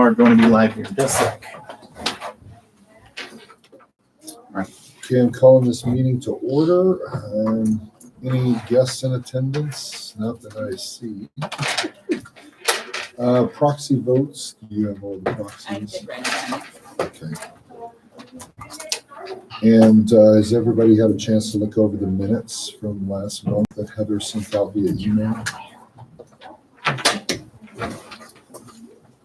are going to be live here in just a sec. Okay, I'm calling this meeting to order. Any guests in attendance? Not that I see. Proxy votes. Do you have all the I proxies? did write that. Okay. And has everybody had a chance to look over the minutes from last month that Heather sent out via email?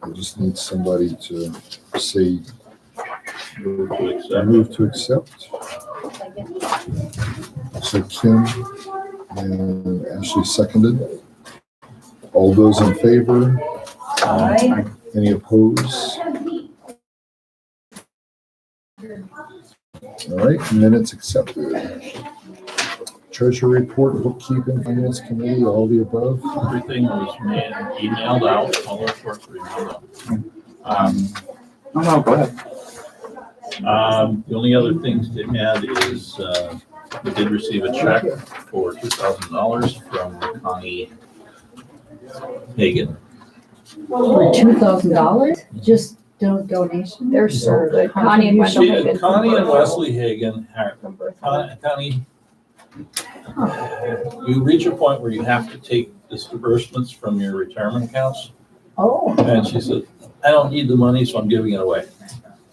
I just need somebody to say move to accept. So Kim and Ashley seconded. All those in favor? Aye. Any opposed? All right, minutes accepted. Treasury report, bookkeeping, finance committee, all the above. Everything was emailed out, all the reports were emailed out. No, go ahead. The only other things to add is, we did receive a check for $2,000 from Connie Hagan. For $2,000, just donation? They're so good. Connie and Wendell Hagan. Connie and Wesley Hagan, Connie, you reach a point where you have to take disbursements from your retirement accounts. Oh, And she said, I don't need the money, so I'm giving it away.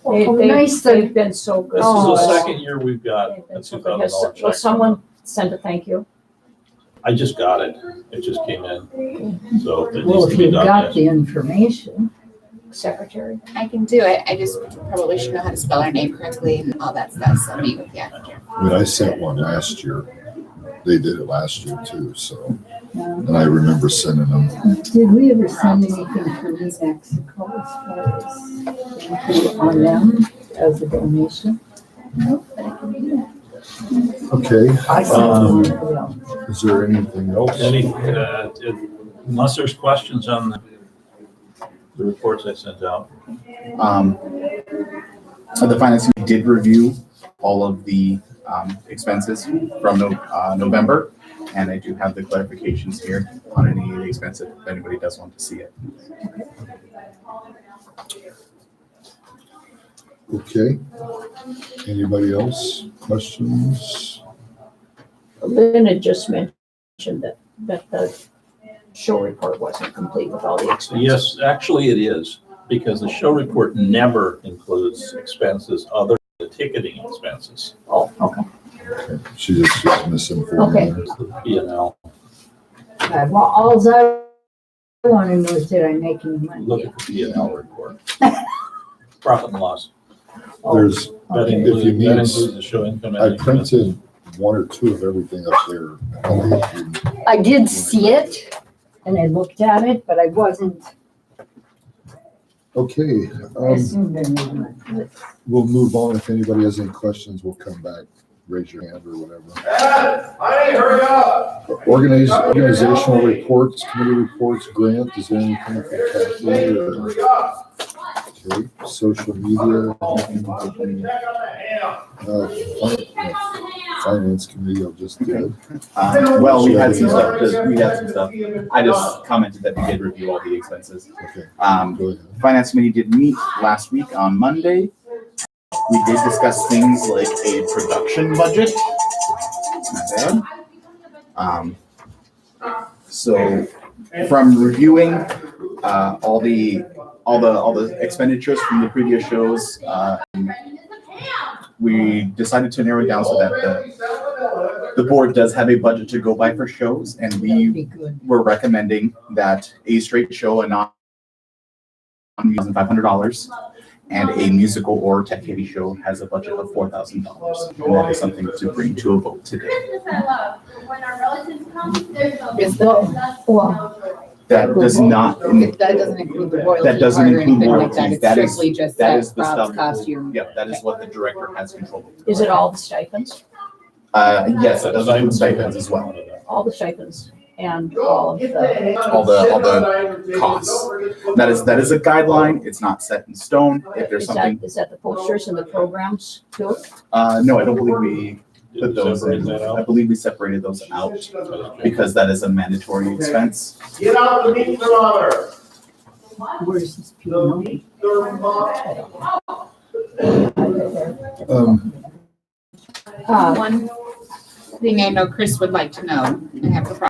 nice. They've been so good. This to is us. the second year we've got They've a been so good. $2,000 check. Will someone send a thank you? I just got it. It just came in. So it Well, needs if to be you've done. got yes. the information. Secretary? I can do it. I just probably should know how to spell our name correctly and all that stuff. So meet with you after. I mean, I sent one last year. They did it last year too, so, Yeah. and I remember sending them. Did we ever send anything from New Mexico as far as thank you on them as a donation? No, but I can do that. Okay, I sent one, well, is there anything else? Unless there's questions on the reports I sent out. The finance committee did review all of the expenses from November, and I do have the clarifications here on any of the expenses if anybody does want to see it. Okay. Anybody else? Questions? Lynn had just mentioned that the show report wasn't complete with all the expenses. Yes, actually it is, because the show report never includes expenses other than the ticketing expenses. Oh, okay. Okay. She just was misinformed. Okay. there. It's the P&L. well, all I want to know is did I make any money? Look at the P&L report. Profit and loss. Oh, There's, That okay. includes, If you that need- includes the show income. I and expenses. printed one or two of everything up there. I did see it and I looked at it, but I wasn't, Okay, I assumed I made money. we'll move on. If anybody has any questions, we'll come back. Raise your hand or whatever. Hey, hurry up! Organizational reports, committee reports, grant, is there anything from Kathy or? Hurry up! Okay, social media. Finance committee, I just did. Well, we had some stuff. I just commented that we did review all the expenses. Okay, Um, go ahead. Finance committee did meet last week on Monday. We did discuss things like a production budget. Not bad. So from reviewing all the expenditures from the previous shows, we decided to narrow it down so that the board does have a budget to go by for shows, and That'd we be good. were recommending that a straight show, a $1,500, and a musical or tech heavy show has a budget of $4,000. And that is something to bring to a vote today. Well, That does not, That doesn't include the royalty. that doesn't part or include anything like royalties. That That is is, strictly just that is the props, stuff. costume. Yeah, that is what the director has control over. Is it all the stipends? Yes, it does include stipends as well. All the stipends and all of the, All the costs. That is a guideline. It's not set in stone. If there's something, is that the posters and the programs too? no, I don't believe we Did put we those separate in. that I out? believe we separated those out because that is a mandatory expense. Get out the meeting thermometer. where's this P&O? One thing I know Chris would like to know, I have the problem,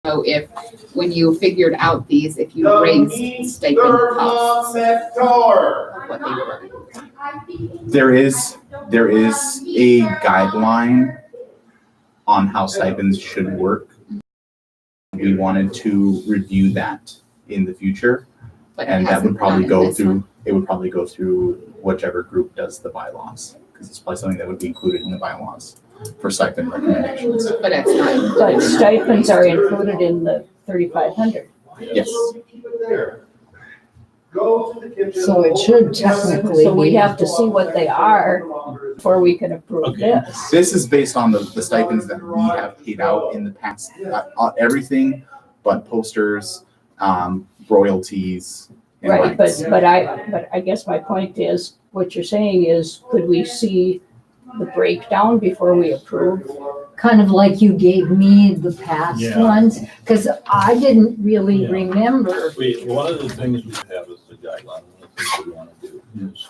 know if, when you figured out these, if you raised stipend costs of what they were. There is a guideline on how stipends should work. We wanted to review that in the future, But it and that hasn't would probably gone in go this through, one. it would probably go through whichever group does the bylaws, because it's probably something that would be included in the bylaws for stipend recommendations. But it's not. But stipends are included in the 3,500. Yes. So it should technically So we be. have to see what they are before we can approve Okay. this. This is based on the stipends that we have paid out in the past, everything but posters, royalties. and Right, rights. but I guess my point is, what you're saying is, could we see the breakdown before we approve? Kind of like you gave me the past Yeah. ones, because I didn't really Yeah. remember. One of the things we have is the guideline, one of the things we want to do is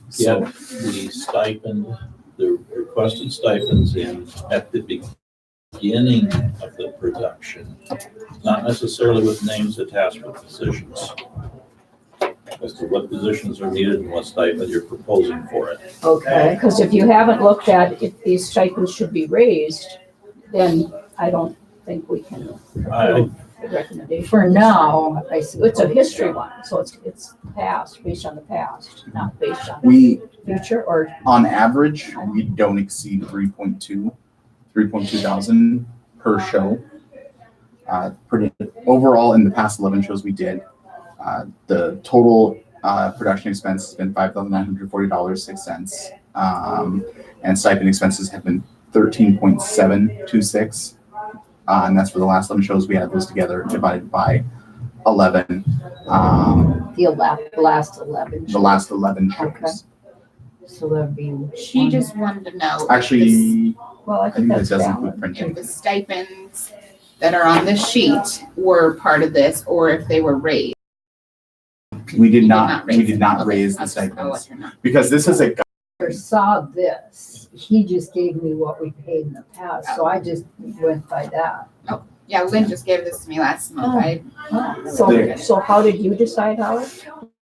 So, get the stipend, the requested stipends in at the beginning of the production, not necessarily with names attached with positions, as to what positions are needed and what stipend you're proposing for it. Okay. Because if you haven't looked at if these stipends should be raised, then I don't think we can approve the recommendation. For now, I see. It's a history one, so it's past, based on the past, not based on the we, future or, on average, we don't exceed 3.2 thousand per show. Overall, in the past 11 shows we did, the total production expense has been $5,940.06. And stipend expenses have been 13.726. And that's for the last 11 shows. We had those together divided by 11. The last 11. The last 11 shows. Okay. So that'd be. She just wanted to know. Actually, well, I I think think that that's does include valid. If printing. the stipends that are on this sheet were part of this, or if they were raised. We did You not raise them. Okay, raise the that's just stipends what you're not- because this is a Saw this, he just gave me what we paid in the past, so I just went by that. Yeah, Lynn just gave this to me last month. So how did you decide, Howard?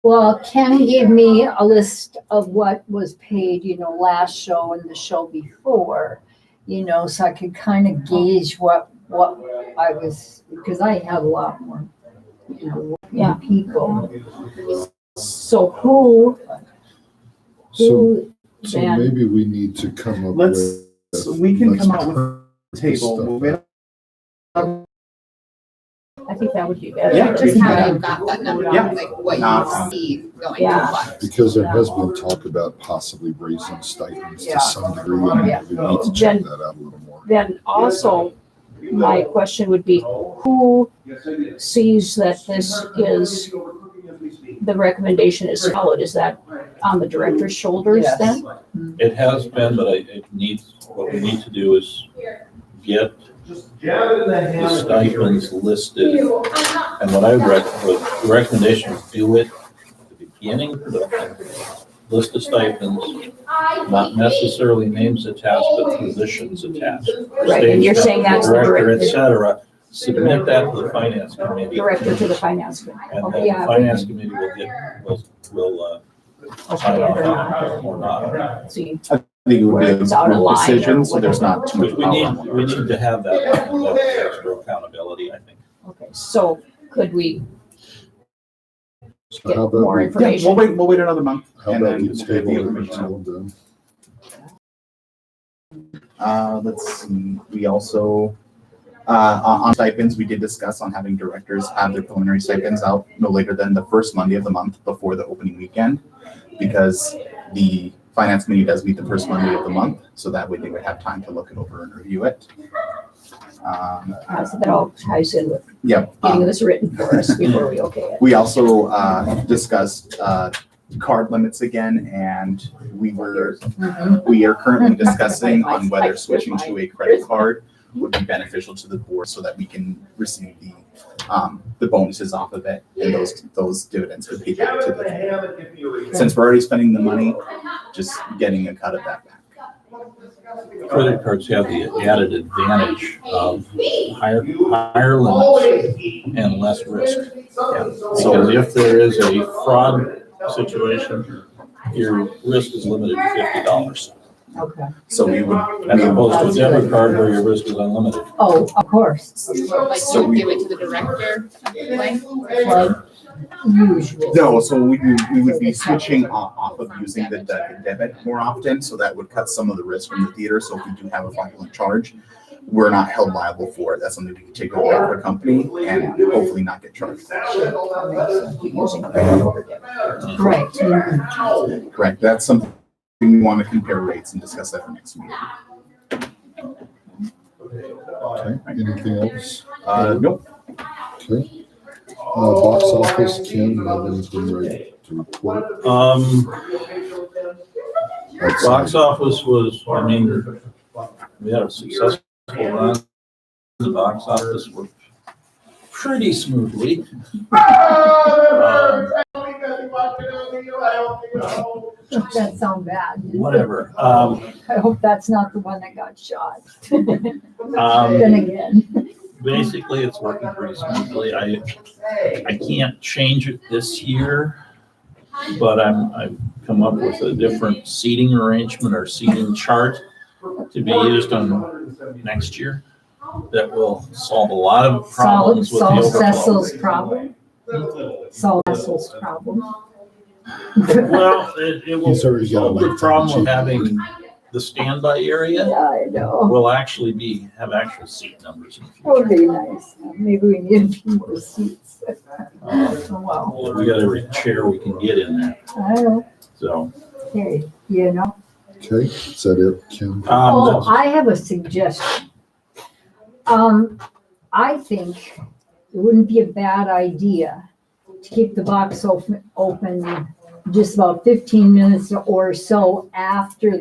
Well, Ken gave me a list of what was paid, last show and the show before, so I could kind of gauge what I was, because I had a lot more, Yeah. people. So who So then, maybe we need to come up Let's, with. so we can let's come out with print a table. stuff Move it. I think that would be better. Yeah, Just how you got that number, Yeah. like what Nah. you see going to Yeah. what. Because there has been talk about possibly raising stipends Yeah. to some degree, and Yeah. we need to check that out a little more. Then also, my question would be, who sees that this is, the recommendation is followed? Is that on the director's shoulders Yes. then? It has been, but what we need to do is get the stipends listed. And what I the recommendation is do it at the beginning of production, list the stipends, not necessarily names attached, but positions attached. Right, and you're saying that's the Director, et director, cetera, submit that to the finance committee. director to the finance committee. And Okay, then the yeah, finance committee will sign okay, off or on not, it or not. see, I think it would Where be it's a out of group line or decision, so there's not too much We power. need to have that extra accountability, I think. okay, so could we So get how about more we- Yeah, information? we'll wait another month. How and about then we get the table it information out. until then? Let's see, we also, on stipends, we did discuss on having directors have their preliminary stipends out no later than the first Monday of the month before the opening weekend. Because the finance committee does meet the first Monday of the month, so that way they would have time to look it over and review it. So that all ties in with Yeah. getting this written for us before we okay it. We also discussed card limits again, and we are currently discussing on whether switching to a credit card would be beneficial to the board so that we can receive the bonuses off of it, and those dividends would pay back to the community. Since we're already spending the money, just getting a cut of that back. Credit cards have the added advantage of higher limits and less risk. So if there is a fraud situation, your risk is limited to $50. Okay. So we would, As opposed to a debit card where your risk is unlimited. Oh, of course. Like, So you we- give it to the director of the bank? Like, usually. no, so we would be switching off of using the debit more often, so that would cut some of the risk from the theater. So if we do have a fraudulent charge, we're not held liable for it. That's something we can take over our company and hopefully not get charged. Right. Correct. That's something we want to compare rates and discuss that for next meeting. Okay, anything else? Nope. Okay. Box office, Ken, you have anything right to report? Outside? Box office was, I mean, we had a successful run. The box office worked pretty smoothly. That sound bad. Whatever. I hope that's not the one that got shot. Then Um, again. Basically, it's working pretty smoothly. I can't change it this year, but I've come up with a different seating arrangement or seating chart to be used on next year that will solve a lot of problems with the Solve overflow. Cecil's problem. Solve Cecil's problem. Well, it will He's already got a solve the lifetime problem of achievement. having the standby area Yeah, I know. will actually have actual seat numbers in the That would future. be nice. Maybe we need a few more seats. Oh, wow. We got every chair we can get in there, I know. so. Hey, you know. Okay, is that it, Ken? Oh, that's- I have a suggestion. I think it wouldn't be a bad idea to keep the box open just about 15 minutes or so after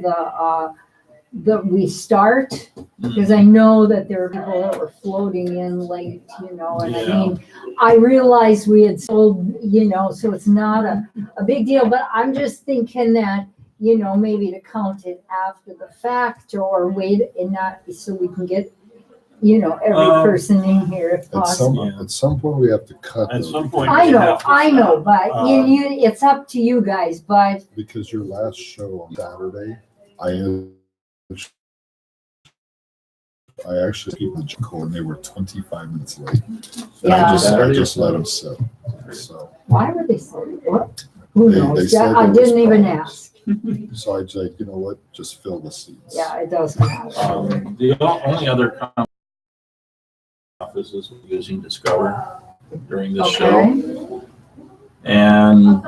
we start. Because I know that there are people that were floating in late, and I Yeah. mean, I realized we had sold, so it's not a big deal, but I'm just thinking that, maybe to count it after the fact or wait and not, so we can get, every person in here if possible. Yeah. At some point, we have to cut At those some point. I we know, have to I know, stop. but it's up to you guys, but because your last show on Saturday, I actually keep the call and they were 25 minutes late. And Yeah. I just let them sit. So, why were they so, what? Who They knows? said I there was didn't even problems. ask. so I said, you know what, just fill the seats. Yeah, it doesn't matter. The only other office is using Discover during this show. Okay, And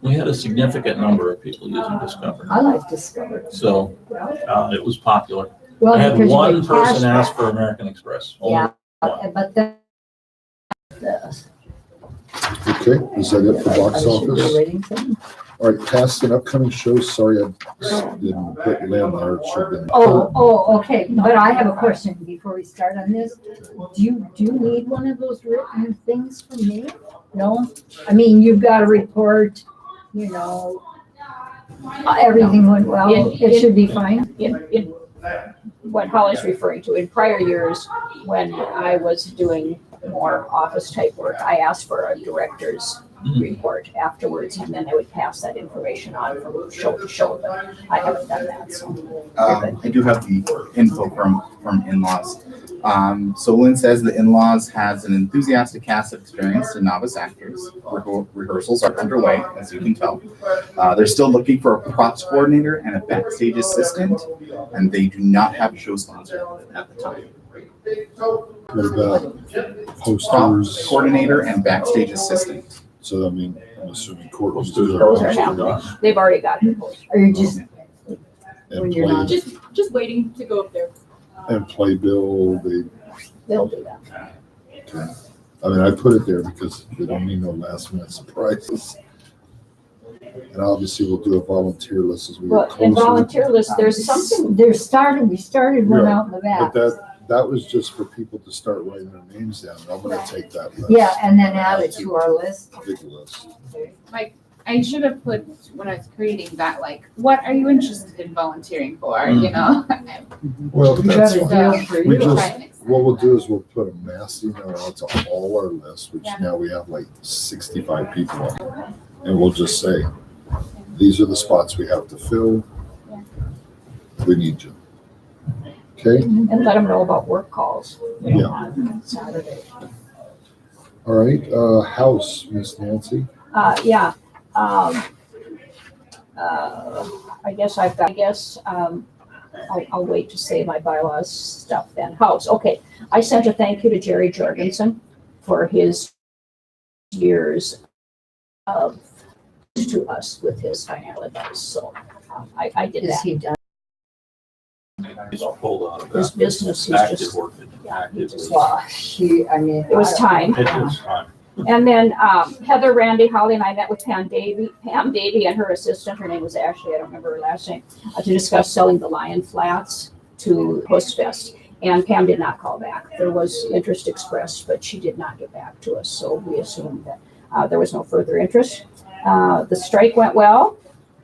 we had a significant number of people using Discover. I like Discover. So it was popular. Well, I had because you one get person cashback. ask for American Express. Only Yeah. one. But then. Okay, is that it for box office? Waiting for them. All right, past and upcoming shows, sorry, I didn't put Lynn there, it should have been. Okay, but I have a question before we start on this. Do you need one of those written things from me? No? I mean, you've got a report, everything went well, it should be fine. In what Holly's referring to, in prior years, when I was doing more office type work, I asked for a director's report afterwards, and then I would pass that information on from show to show, but I haven't done that, so. I do have the info from in-laws. So Lynn says the in-laws has an enthusiastic cast of experienced and novice actors. Rehearsals are underway, as you can tell. They're still looking for a props coordinator and a backstage assistant, and they do not have a show sponsor at the time. What about Prop posters? coordinator and backstage assistant. So, I mean, I'm assuming Courtney's Posters doing are Those are posters happening. They've already got it. Are you just, and when you're not- play, Just waiting to go up there. and playbill, They'll do that. I mean, I put it there because we don't need no last minute surprises. And obviously we'll do a volunteer list as we get Well, in closer. volunteer list, there's something, we started one Yeah, out in the back. But that was just for people to start writing their names down. I'm gonna take that list. Yeah, and then add it to our list. Big list. I should have put, when I was creating that, like, what are you interested in volunteering for, you know? Well, We that's got a fine. deal for We you. just, Right. what we'll do is we'll put a mass email out to all our lists, which Yeah. now we have like 65 people on. And we'll just say, these are the spots we have to fill. We need you. Okay, And let them know about work calls. Yeah. On Saturday. all right, house, Miss Nancy. Yeah, I guess I'll wait to say my bylaws stuff then. House, okay. I sent a thank you to Jerry Jorgensen for his years of to us with his financial advice, so I did Is that. he done? He's pulled out of His that. business, he's Active just, working. yeah, he Active just- working. Well, I mean. it was time. It is time. And then Heather, Randy, Holly, and I met with Pam Davy and her assistant, her name was Ashley, I don't remember her last name, to discuss selling the Lion Flats to Host Fest. And Pam did not call back. There was interest expressed, but she did not get back to us, so we assumed that there was no further interest. The strike went well,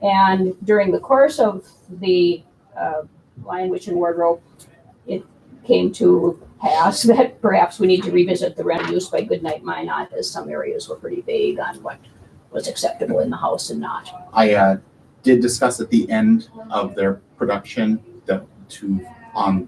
and during the course of the Lion, Witch, and Wardrobe, it came to pass that perhaps we need to revisit the rent use by Goodnight Minot, as some areas were pretty vague on what was acceptable in the house and not. I did discuss at the end of their production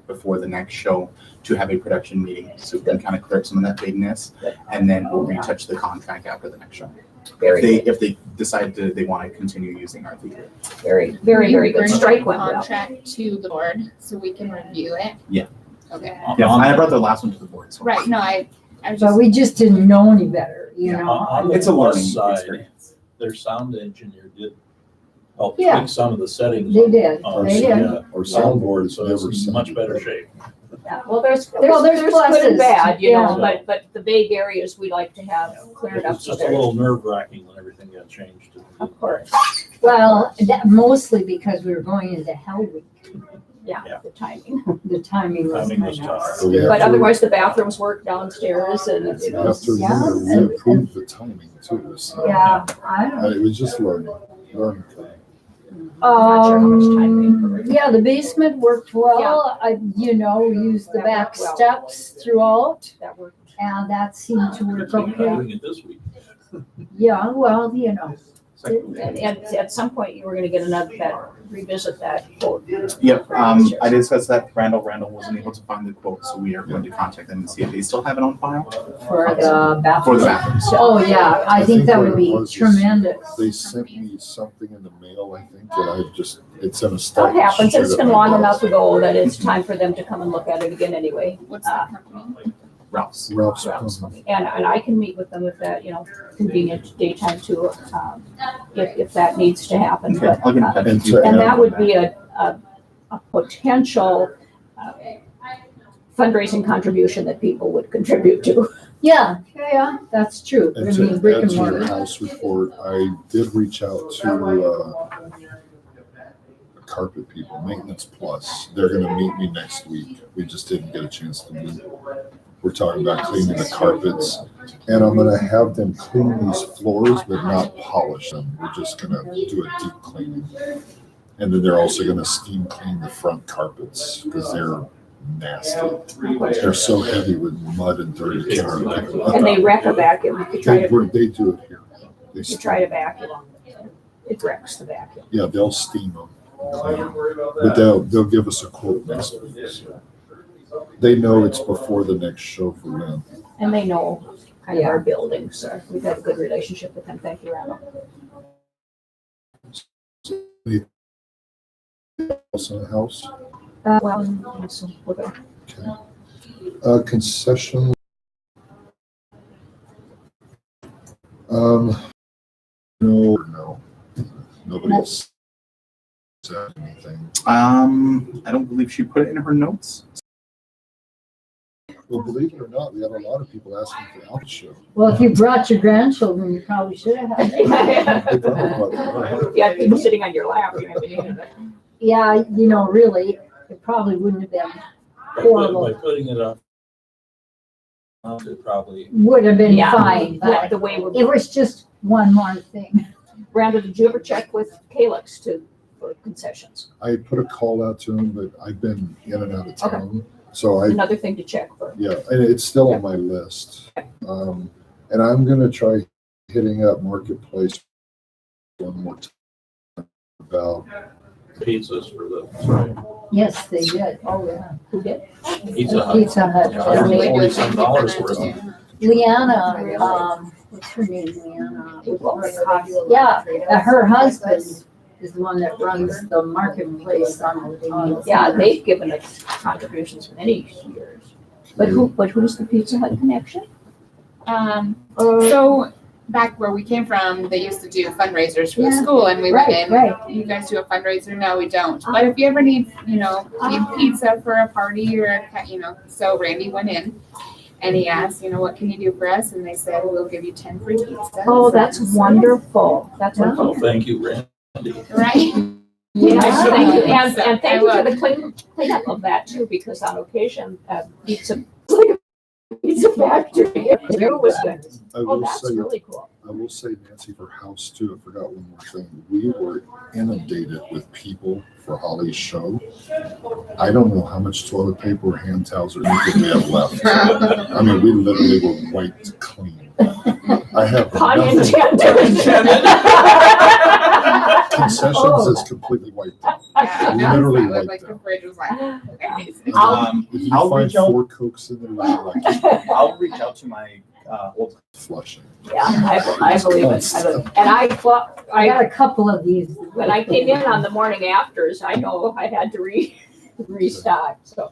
before the next show to have a production meeting so we can kind of clear up some of that vagueness, and then we'll retouch the contract after the next show. Very, If they decide they want to continue using our theater. very, very, very good. Bring Strike the went well. Contract to the board so we can review it. Yeah. Okay, Yeah, I brought the last one to the board. So right, no, I was But just, we just didn't know any better, you Yeah. know? On the It's a plus learning side, experience. their sound engineer did help Yeah. tweak some of the settings. They did, on they the, did. Our soundboard is So never it's in much sounded better shape. Yeah, well, there's good pluses, and bad, you know, yeah. but the vague areas we like to have cleared It up. was So just a there, little nerve wracking when everything got changed. of course, Well, that mostly because we were going into Hell Week. yeah, Yeah. the timing. The timing was Timing was kind of. tough. So we have But to- otherwise, the bathrooms work downstairs and it We have was, to Yeah. remember, we improved the timing too. So, Yeah, I don't It was just learning curve. I'm not sure how much time we improved. Yeah, the basement worked well. I, we used the That back worked well. steps throughout, That worked. and that seemed to work Good thing you're not okay. doing it this week. Yeah, well, And at some point, you were gonna get revisit that quote. Yep, I discussed that. Randall wasn't able to find the quote, so we are going to contact them and see if they still have it on file for the for bathroom. the bathrooms. Oh, yeah, I think that would what be it was is tremendous. They sent me something in the mail, I think, and it's in a stack. That happens. It's straight been up my long desk. enough ago that it's time for them to come and look at it again anyway. what's that company? Ralph's. Ralph's Ralph's. Plumbing. And I can meet with them if that, convenient daytime too, if that needs to happen. Okay, But, I'll get in touch And with you. to and that would be a potential fundraising contribution that people would contribute to. Yeah, that's true. I And mean, to brick add and to your mortar. house report, I did reach out to carpet people, Maintenance Plus. They're gonna meet me next week. We just didn't get a chance to meet. We're talking about cleaning the carpets, and I'm gonna have them clean these floors, but not polish them. We're just gonna do a deep cleaning. And then they're also gonna steam clean the front carpets, because they're nasty. They're so heavy with mud and dirt. You can't even pick them up. And they wreck a vacuum. If you try to, They do it here. They you try to vacuum, it wrecks the vacuum. Yeah, they'll steam them. But they'll give us a quote next week. So they know it's before the next show for them. And they know kind of our building, so we've got a good relationship with them. Thank you, Randall. Also in the house. Well, so we're good. Okay. Concession. No. Nobody else said anything. I don't believe she put it in her notes. Well, believe it or not, we have a lot of people asking for the Alpha show. Well, if you brought your grandchildren, you probably should have had it. They probably want You have people sitting on your lap. You have to do it. Yeah, really, it probably wouldn't have been horrible. By putting it up, it probably, Would have been Yeah. fine, Yeah, but the way it we're, was just one more thing. Brandon, did you ever check with Calix for concessions? I put a call out to him, but I've been in and out of Okay. town. So I, Another thing to check for. yeah, and it's still on my list. And I'm gonna try hitting up Marketplace one more time about, pizzas for the, Yes, they did. Oh, yeah. Who did? Pizza Hut. Pizza Hut. Yeah, $140 worth. Leanna, what's her name, Leanna? Yeah, her husband is the one that runs the marketplace on. Yeah, they've given us contributions many years. But who's the Pizza Hut connection? So back where we came from, they used to do fundraisers for the Yeah. school and we went Right, in. right. You guys do a fundraiser? No, we don't. But if you ever need, need pizza for a party or, so Randy went in and he asked, what can you do for us? And they said, we'll give you 10 free pizzas. Oh, that's wonderful. That's Yeah. wonderful. Oh, thank you, Randy. Right? Yes, thank you. And So, thank I you for will. the cleanup of that too, because on occasion, pizza factory, it was good. I Oh, will that's say, really cool. I will say, Nancy, for house too, I forgot one more thing. We were inundated with people for Holly's show. I don't know how much toilet paper, hand towels, or anything we have left. I mean, we literally were wiped clean. I have Pun nothing. intended. Concessions is completely wiped out. Yeah, no, Literally it was wiped like the out. fridge was like, amazing. If you I'll find reach out. 4 Cokes in there, you're like I'll reach out to my old flushing. Yeah, I believe it. I believe it. And I got a couple of these. when I came in on the morning afters, I know I had to restock, so.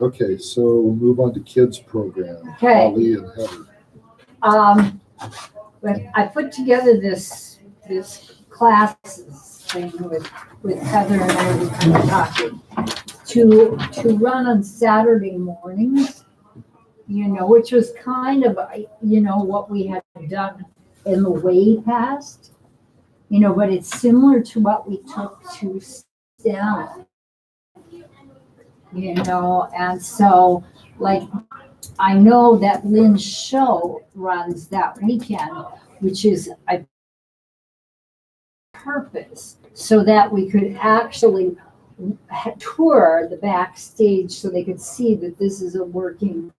Okay, so we'll move on to kids program. Okay. Holly and Heather. But I put together this classes thing with Heather and I were talking to run on Saturday mornings, which was kind of, what we had done in the way past, but it's similar to what we took to STEM, and so like, I know that Lynn's show runs that weekend, which is a purpose, so that we could actually tour the backstage so they could see that this is a working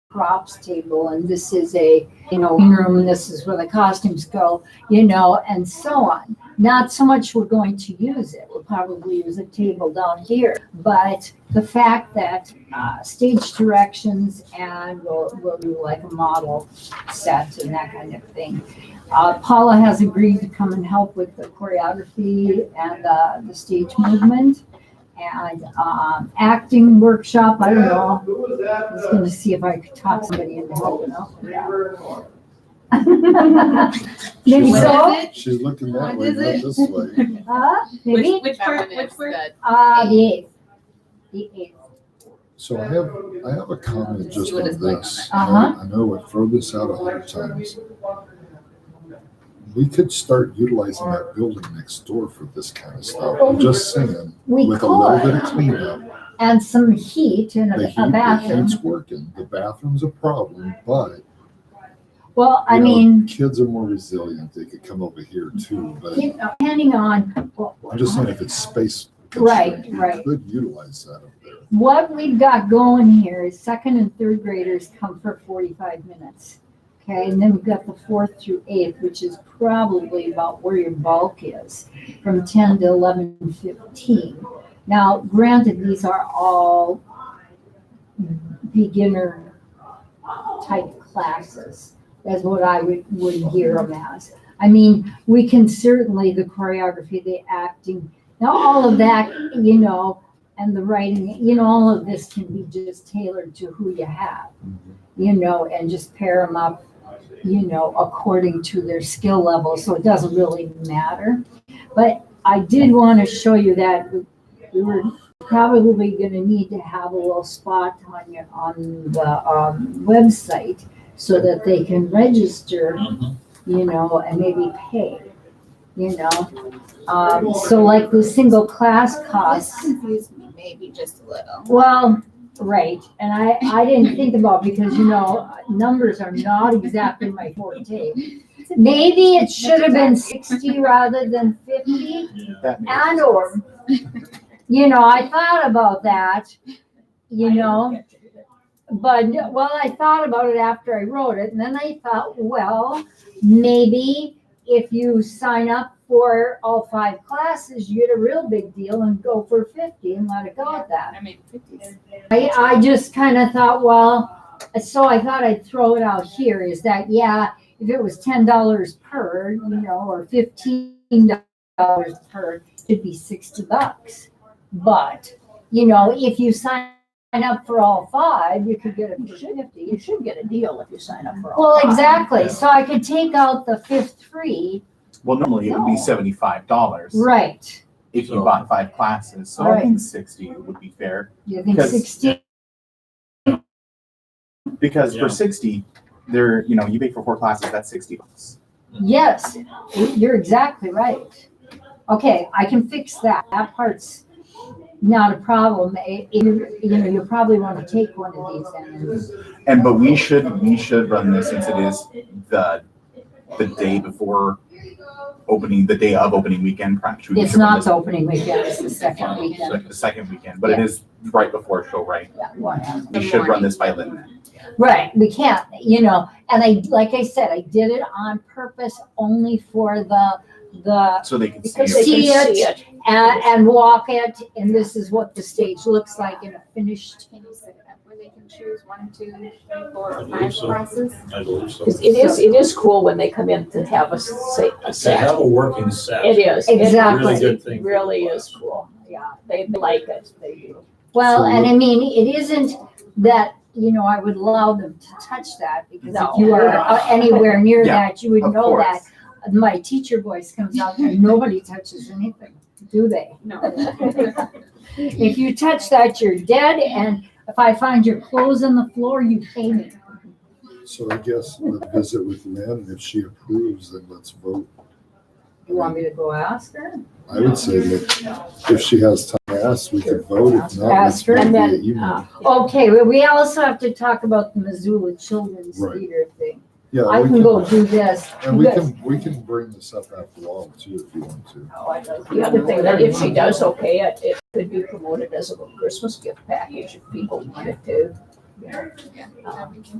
props table and this is a, room, and this is where the costumes go, and so on. Not so much we're going to use it, we'll probably use a table down here, but the fact that stage directions and we'll do like a model set and that kind of thing. Paula has agreed to come and help with the choreography and the stage movement and acting workshop. I don't know. I was going to see if I could talk somebody into helping out with that. Maybe She's so. She's looking that What way, is not it? this way. Maybe. Which That part, one which is part? the- The eighth. The eighth. So I have a comment just See what on it's like. this. Uh-huh. I know I've thrown this out 100 times. We could start utilizing that building next door for this kind of stuff. I'm just saying, We with a little bit of could. cleanup, And some heat and the a bathroom. heat's working. The bathroom's a problem, but Well, I you know, mean, kids are more resilient. They could come over here too, but depending on I'm just saying if it's space Right, constrained, right. we could utilize that up there. what we've got going here is second and third graders come for 45 minutes. Okay, and then we've got the 4th through 8th, which is probably about where your bulk is, from 10 to 11:15. Now, granted, these are all beginner type classes. That's what I would hear them as. I mean, we can certainly, the choreography, the acting, now all of that, and the writing, all of this can be just tailored to who you have, and just pair them up, according to their skill level. So it doesn't really matter. But I did want to show you that we were probably going to need to have a little spot on the website so that they can register, and maybe pay, So like the single class This costs, confused me maybe just a little. well, Right, and I didn't think about, because, you know, numbers are not exactly my forte. Maybe it should have been 60 rather than 50, Yeah. That makes and sense. or, you know, I thought about that, you know. But, well, I thought about it after I wrote it, and then I thought, well, maybe if you sign up for all 5 classes, you get a real big deal and go for 50 and let it go at that. I mean, 50s. I just kind of thought, well, so I thought I'd throw it out here, is that, yeah, if it was $10 per, you know, or $15 per, it'd be $60. But, you know, if you sign up for all 5, you could get it for 50. You should get a deal if you sign up for all Well, 5. exactly, so I could take out the 5th free, Well, normally it would be No. $75 right, if you bought 5 classes, so I Right. think 60 would be fair. you think Because- 60? Because Yeah. for 60, there, you know, you pay for 4 classes, that's $60. Yes, you're exactly right. Okay, I can fix that. That part's not a problem. You know, you'll probably want to take one of these then. But we should run this, since it is the day before opening, the day of opening weekend, perhaps. we It's should run not this the opening weekend, it's the second weekend. The second weekend, but it is right before show, right? Yeah, one. We should run this by Linden. Right, we can't, you know, and like I said, I did it on purpose only for the, So they can see Because it. they See can it. see it. and walk it, and this is what the stage looks like in a finished. Can you set it up where they can choose 1, 2, 3, 4, I or believe 5 so. classes? I believe so. It is cool when they come in to have a To set. have a working set. It is. Exactly. Really good thing. It really is cool. Yeah, they like it. They do. Well, So and I mean, it isn't that, you know, I would allow them to touch that, because No. if you are anywhere near Yeah, that, you would of know that. course. My teacher voice comes out, and nobody touches anything, do they? No. If you touch that, you're dead, and if I find your clothes on the floor, you pay me. So I guess let's visit with Lynn. If she approves, then let's vote. You want me to go ask her? I would say that if she has time to ask, we could vote. If not, let's Ask her, vote And via then, email. Okay, well, we also have to talk about the Missoula Children's Right. Theater thing. Yeah, I we can go do this. And we You guys- we can bring this up after all too, if you want to. The other thing, that if she does okay, it could be promoted as a little Christmas gift package if people wanted to. You know,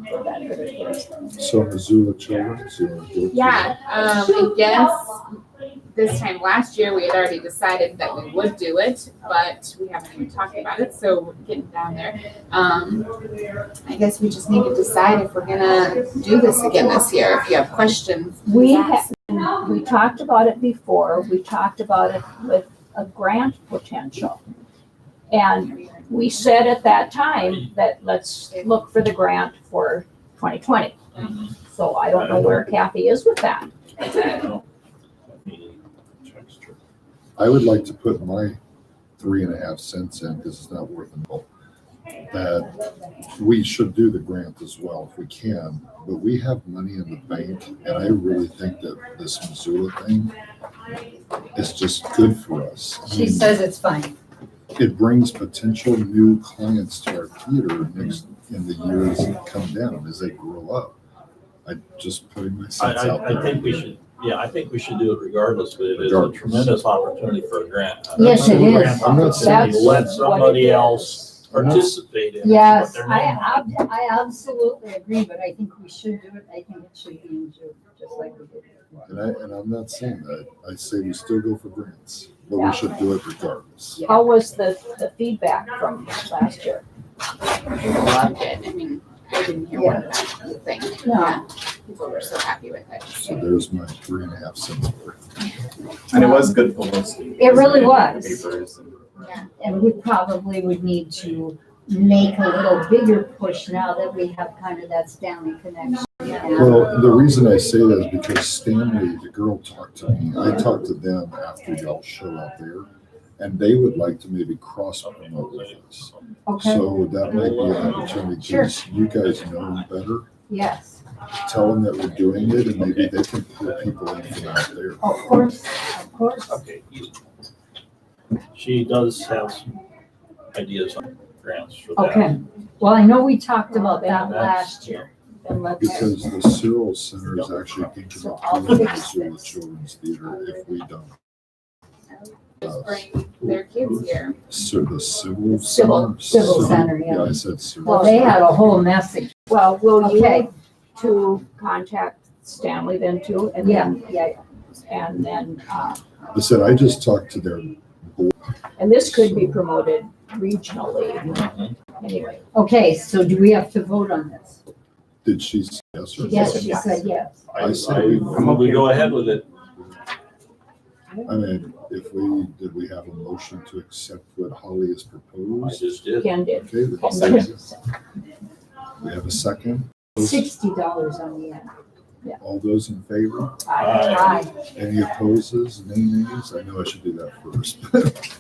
for that particular- So Missoula Children, so. Yeah, I guess this time last year, we had already decided that we would do it, but we haven't even talked about it, so we're getting down there. I guess we just need to decide if we're gonna do this again this year. If you have questions, We ask. we talked about it before, we talked about it with a grant potential. And we said at that time that let's look for the grant for 2020. So I don't know where Kathy is with that. I would like to put my 3.5 cents in, because it's not worth it all. That we should do the grant as well if we can, but we have money in the bank, and I really think that this Missoula thing is just good for us. I She mean, says it's fine. it brings potential new clients to our theater next in the years that come down as they grow up. I just putting my cents out there. I think we should, yeah, I think we should do it regardless, but it is a Regardless. tremendous opportunity for a grant. Yes, it is. Grant I'm not saying opportunity, let That's what somebody it else is. participate in it. Yes, put their name on it. I absolutely agree, but I think we should do it. I think it should be in June, just like we did. And I'm not saying that. I say we still go for grants, but Yeah. we should do it regardless. How was the feedback from last year? People loved it. I mean, I didn't hear one bad thing. Yeah, people were so happy with it. So there's my 3.5 cents worth. And it was good publicity. It really In the was. papers and- And we probably would need to make a little bigger push now that we have kind of that Stanley connection. Well, the reason I say that is because Stanley, the girl talked to me. I talked to them after y'all show out there, and they would like to maybe cross promote with us. Okay, So that might be an opportunity, because you guys know them better. yes, Tell them that we're doing it, and maybe they can pull people in from out there. of course, of course. Okay. She does have some ideas on grants for that. Okay, well, I know we talked about that last year. Then let's, Because the Cyril Center is actually thinking So of I'll doing fix the this. Children's Theater if we don't. Just bring their kids here. So the Civil Civil- Center? yeah. Yeah, I said Civil. well, they had a whole message. Well, will you Okay, to contact Stanley then too? And yeah, then, yeah, and then, I said, I just talked to their, and this could be promoted regionally Mhm. anyway. okay, so do we have to vote on this? did she say yes or no? Yes, she said yes. I said We go ahead with it. I mean, did we have a motion to accept what Holly has I proposed? just did. Ken did. Okay, then I'll second. we have a second. $60 on the end. All those in favor? Aye. Any opposes, nays? I know I should do that first.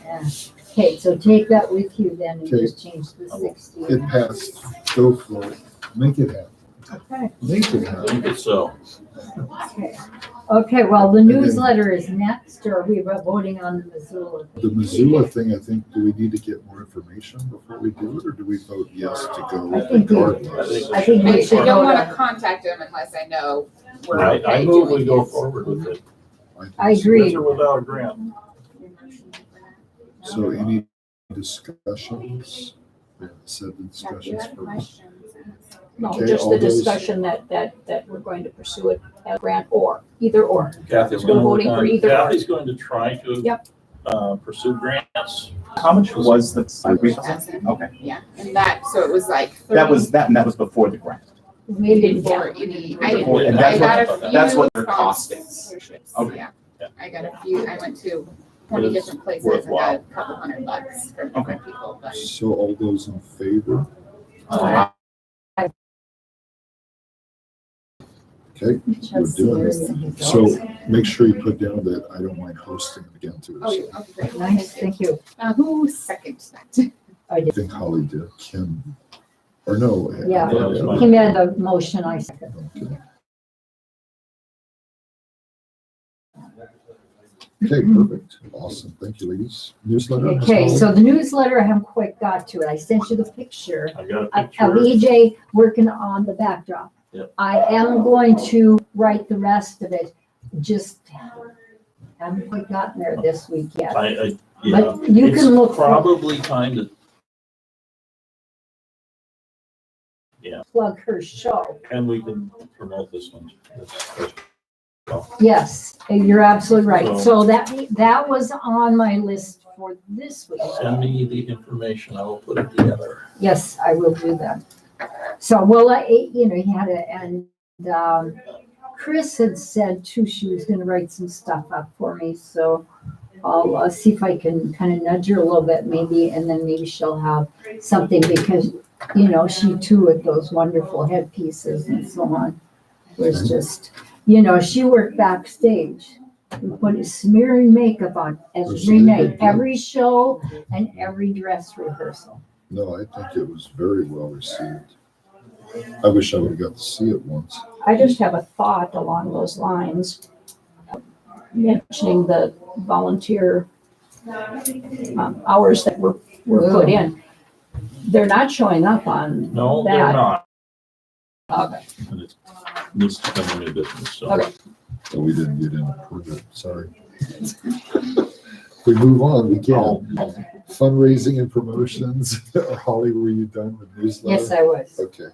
Yeah. Okay, so take that with you then and Okay. just change the 60. It passed, go for it, make it happen, Okay. make it I happen. think it's so. Okay. Okay, well, the then- newsletter is next, or we were voting on the Missoula. The Missoula thing, I think, do we need to get more information before we do it, or do we vote yes to go I think we- regardless? I think I we should don't vote want on to it. contact them unless I know we're I okay move we doing go it. forward with it. think I so. agree. With or without a grant. So any discussions? We haven't said the Yeah, if you discussions have for. questions. No, Okay, just all the those- discussion that we're going to pursue it as grant or, either or. Kathy's Still going to work voting for on, either or. Kathy's going to try to Yep. pursue grants. How much was the, That's it. okay, Yeah, and that, so it was like that 30 was, and that was before the grant. We didn't before get, any, Before- and I that's got what- a few. that's what their cost is. sponsorships, Okay. Yeah, Yeah. I got a few, I went to 20 It is different places and worthwhile. got a couple $100 from Okay. different people, but. So all those in favor? Okay, we're doing it. So make sure you put down that I don't mind hosting it again too. Oh, yeah, okay, great. nice, thank you. Who seconded that? I I did. think Holly did, Kim, or no. I Yeah. thought- Yeah, it was He made the motion, I second. Okay. Okay, perfect, awesome, thank you, ladies. Newsletter? Ms. Okay, Holly? so the newsletter, I haven't quite got to it. I sent you the picture I got a of picture. EJ working on the backdrop. Yep. I am going to write the rest of it, just haven't quite gotten there this week yet. Yeah. But you It's can look for, probably time to, plug her show. and we can promote this one. That's- Yes, you're absolutely right. So- So that was on my list for this week. Send me the information, I will put it together. Yes, I will do that. So, well, he had a, and, Chris had said too, she was gonna write some stuff up for me, so I'll see if I can kind of nudge her a little bit maybe, and then maybe she'll have something because, she too with those wonderful headpieces and so on was just, she worked backstage. We put smearing makeup on every night, every show and every dress rehearsal. No, I think it was very well received. I wish I would have got to see it once. I just have a thought along those lines, mentioning the volunteer hours that were put in. They're not showing up on No, they're that. not. Okay. And it needs to come in new business, so. Okay. So we didn't get in a permit, sorry. If we move on, we can. Fundraising and promotions. Holly, were you done with newsletter? Yes, I was. Okay.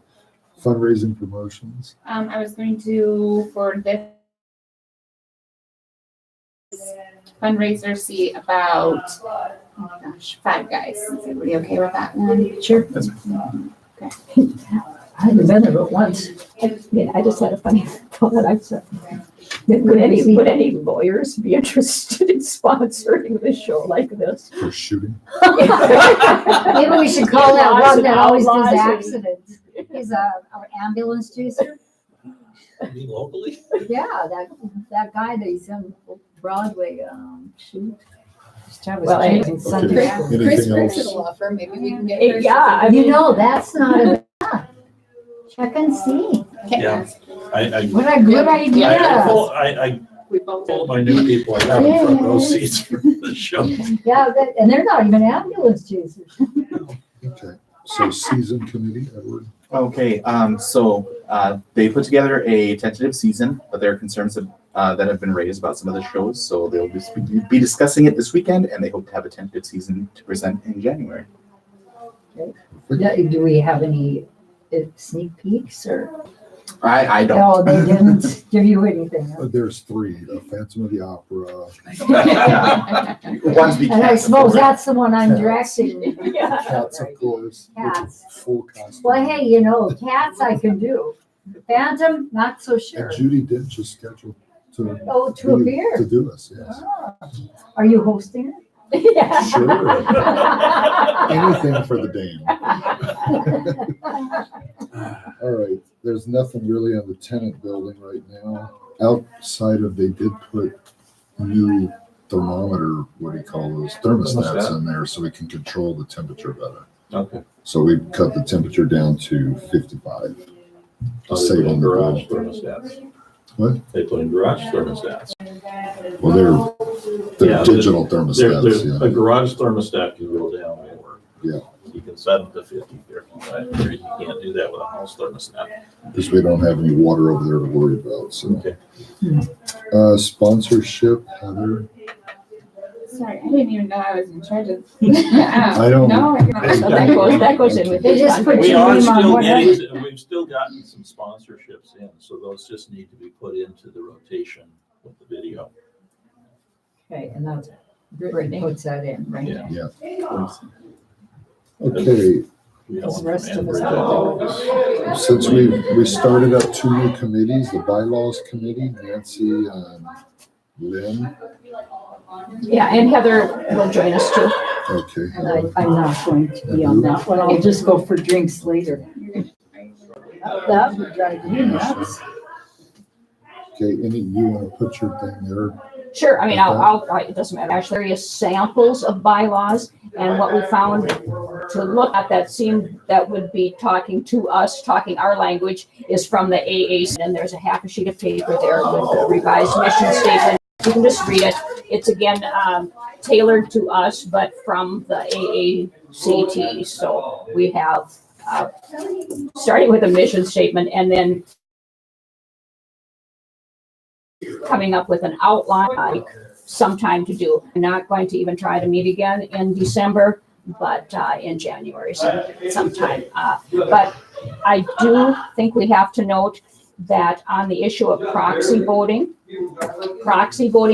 Fundraising promotions. I was going to, for this fundraiser, see about, oh gosh, Five Guys. Is everybody okay with that one? Sure. That's I haven't been there but once. I just had a funny thought. I said, would any lawyers be interested in sponsoring the show like this? For shooting. Maybe we should call that Laws one and that always does outlaws and- accidents. He's our ambulance chaser. You mean locally? Yeah, that guy that he's on Broadway, shoot. Just have us Well, chasing Sunday. Okay. school. Anything else? offer, maybe we can get. Yeah, I You mean, know, that's not a, check and see. Yeah. I What a good idea. I We both. told my new people I have in front row seats for the show. Yeah, and they're not even ambulance chasers. Okay, so season committee, Edward? Okay, they put together a tentative season, but there are concerns that have been raised about some of the shows, so they'll be discussing it this weekend, and they hope to have a tentative season to present in January. Do we have any sneak peeks or? I don't. No, they didn't give you anything. huh? There's three, Phantom of the Opera, One's be And I cats, of suppose course. that's the one I'm directing. Yeah. Cats, of course, with Cats. full costume. Well, hey, cats I can do. Phantom, not so sure. And Judy did just schedule to. Oh, to appear. To do this, yes. Are you hosting it? Yeah. Sure. Anything for the dame. All right, there's nothing really on the tenant building right now. Outside of, they did put new thermometer, what do you call those, thermostats in there so we can control the temperature better. Okay. So we cut the temperature down to 55. To They save put in on the garage bill. thermostats. What? They put in garage thermostats. Well, they're Yeah, digital A thermostats, garage thermostat can go down lower. Yeah. You can set it to 50, 55, or you can't do that with a house thermostat. because we don't have any water over there to worry about, so. Okay. Sponsorship, Heather. Sorry, I didn't even know I was in charge of. I don't- No, So that goes in with They his just put contract. We your are name on still whatever. getting, we've still gotten some sponsorships in, so those just need to be put into the rotation with the video. Okay, and that's, Brittany puts that in, right? Yeah. Okay, We don't Because want the rest to of us manage don't. that. since we started up two new committees, the bylaws committee, Nancy and Lynn. Yeah, and Heather will join us too. Okay, And Heather. I'm not going to be on that one. I'll just go for drinks later. That would drive me nuts. Okay, you want to put your thing there? Sure, I mean, it doesn't matter. Actually, various samples of bylaws, and what we found to look at that would be talking to us, talking our language, is from the AAC. And there's a half a sheet of paper there with the revised mission statement. You can just read it. It's again tailored to us, but from the AACT. So we have, starting with a mission statement and then coming up with an outline, like some time to do. I'm not going to even try to meet again in December, but in January sometime. But I do think we have to note that on the issue of proxy voting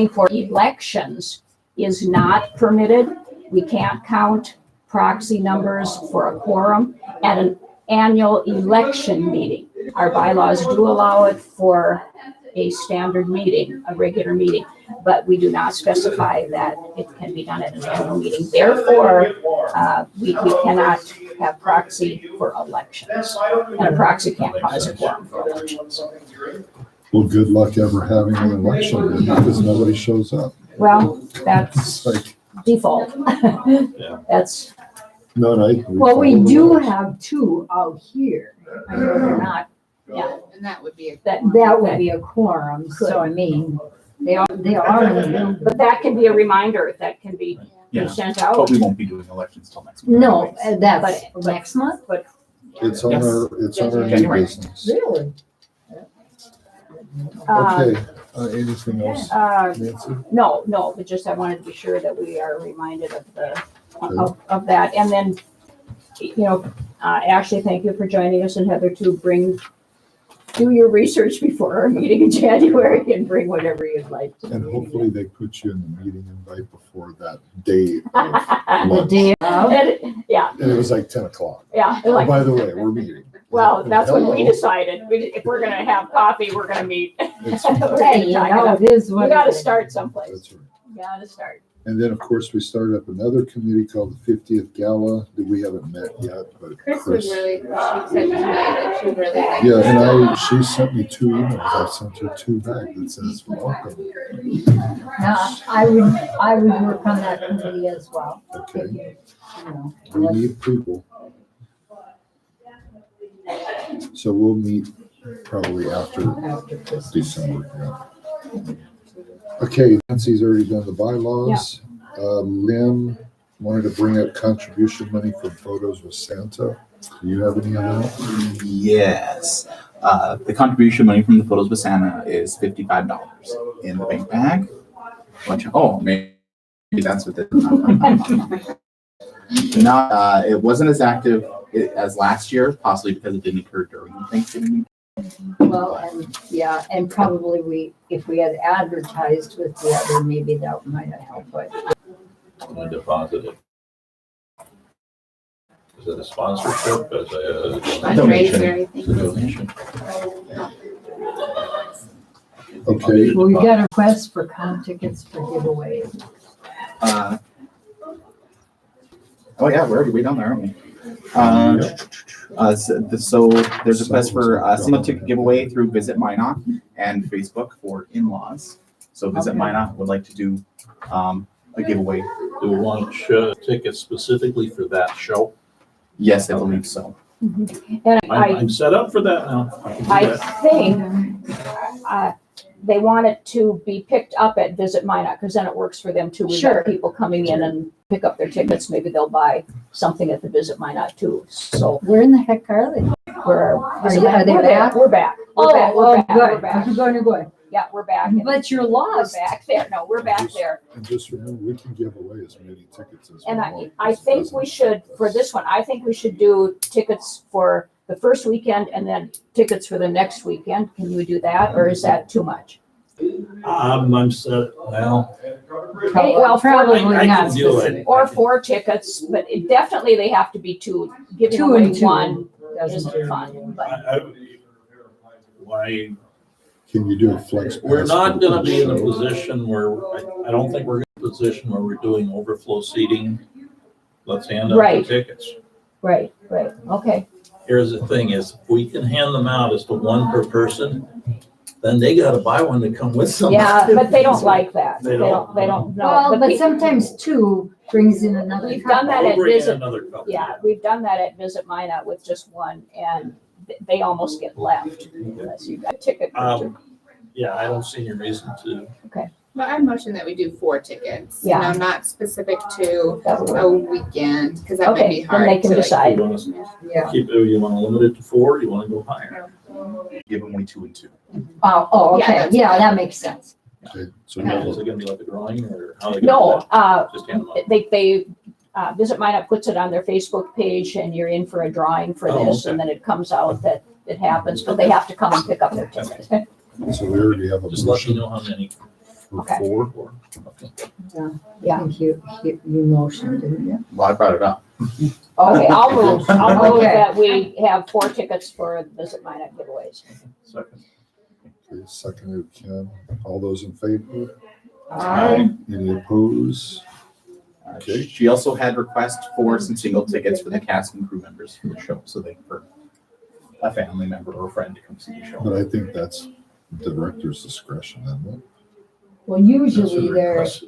for elections is not permitted. We can't count proxy numbers for a quorum at an annual election meeting. Our bylaws do allow it for a standard meeting, a regular meeting, but we do not specify that it can be done at an annual meeting. Therefore, we cannot have proxy for elections. And a proxy can't count as a quorum for elections. Well, good luck ever having an election then, because nobody shows up. Well, It's that's like, default. Yeah. That's, no, no. Well, we do have two out here. I know they're not, yeah, And that would be a. that would be a quorum, so I mean, they are in the room. but that can be a reminder that can be Yeah. sent But out. we won't be doing elections till next month. No, that's But- next month? But It's on Yes. it's on our new January. business. Really? Okay, anything else, Nancy? no, but just I wanted to be sure that we are reminded of that. And then, Ashley, thank you for joining us, and Heather, to do your research before our meeting in January and bring whatever you'd like to. And hopefully they put you in the meeting invite before that day of The lunch. day of? Yeah, And it was like 10 o'clock. yeah. Oh, Like, by the way, we're meeting. well, that's what we Hello. decided. If we're gonna have coffee, we're gonna meet. It's- We're gonna Hey, talk about- it is We what gotta it is. start someplace. That's right. We gotta start. And then, of course, we started up another committee called the 50th Gala that we haven't met yet, but Chris would really, she said tonight that she would really like. yeah, and she sent me 2 emails. I sent her 2 back that says welcome. Now, I would work on that committee as well. Okay, You know, we need people. So we'll meet probably after after Christmas. December, yeah. Okay, Nancy's already done the bylaws. Lynn wanted to bring up contribution money from Photos with Santa. Do you have any of that? Yes. The contribution money from the Photos with Santa is $55 in the bank bag. Maybe that's what it. Not. It wasn't as active as last year, possibly because it didn't occur during Thanksgiving. Well, and probably if we had advertised with the other, maybe that might have helped, but I'm gonna deposit it. Is it a sponsorship, as a Fundraiser, I it's a think. donation? Okay, well, we got a request for tickets for giveaway. Oh yeah, we're already way down there, aren't we? So there's a request for a single ticket giveaway through Visit Minot and Facebook for in-laws. So Visit Okay. Minot would like to do a giveaway. Do we want tickets specifically for that show? Yes, I believe so. And I'm set up for that now. I can do I that. think they want it to be picked up at Visit Minot, because then it works for them too. We've Sure. got people coming in and pick up their tickets. Maybe they'll buy something at the Visit Minot too. So Where in the heck are they? are they we're there. back? We're back. We're back. We're back. We're Good. back. Good. Yeah, we're back. And But you're we're lost. back there. No, we're back there. and just remember, we can give away as many tickets as we And want. I think we should, for this one, I think we should do tickets for the first weekend and then tickets for the next weekend. Can you do that, or is that too much? I'm set, well, Well, Probably I not can do it. specific. Or 4 tickets, but definitely they have to be 2. Giving Two away and two. one Doesn't isn't do fun, but why, Can you do a flex? we're pass not for gonna each be in a show? position where, I don't think we're in a position where we're doing overflow seating. Let's hand out the Right. tickets. right, okay. Here's the thing is, if we can hand them out as to one per person, then they gotta buy one to come with them. Yeah, but they don't like that. They don't. They don't know. Well, but pe- sometimes two brings in another. We've done that We'll at bring in Visit, another couple. yeah, we've done that at Visit Minot with just one, and they almost get left unless you got a ticket or 2. Yeah, I don't see any reason to. But I motion that we do 4 tickets, you Yeah. know, not specific to That would work. a weekend, because that might Okay, be then hard they can to, like, decide. You wanna Yeah. keep, you wanna limit it to 4, you wanna go higher? Give them away 2 and 2. Oh, Yeah, okay. that's Yeah, fine. that makes sense. Okay, so Is now, it gonna be like a drawing, or how they gonna No, do that? Just hand them out? they Visit Minot puts it on their Facebook page, and you're in for a drawing for Oh, this, okay. and then it comes out that it happens, but they have to come and pick up their ticket. so we already have a Just let me motion know how many. for Okay. 4. Okay. Yeah. I think you motioned, didn't you? Well, I brought it up. Okay, I'll move Okay. that we have 4 tickets for Visit Minot giveaways. Second. Okay, seconded Ken. All those in favor? Aye. Any opposed? Okay. She also had requests for some single tickets for the cast and crew members for the show, so for a family member or a friend to come see the show. But I think that's director's discretion, isn't it? Well, usually they're, Request-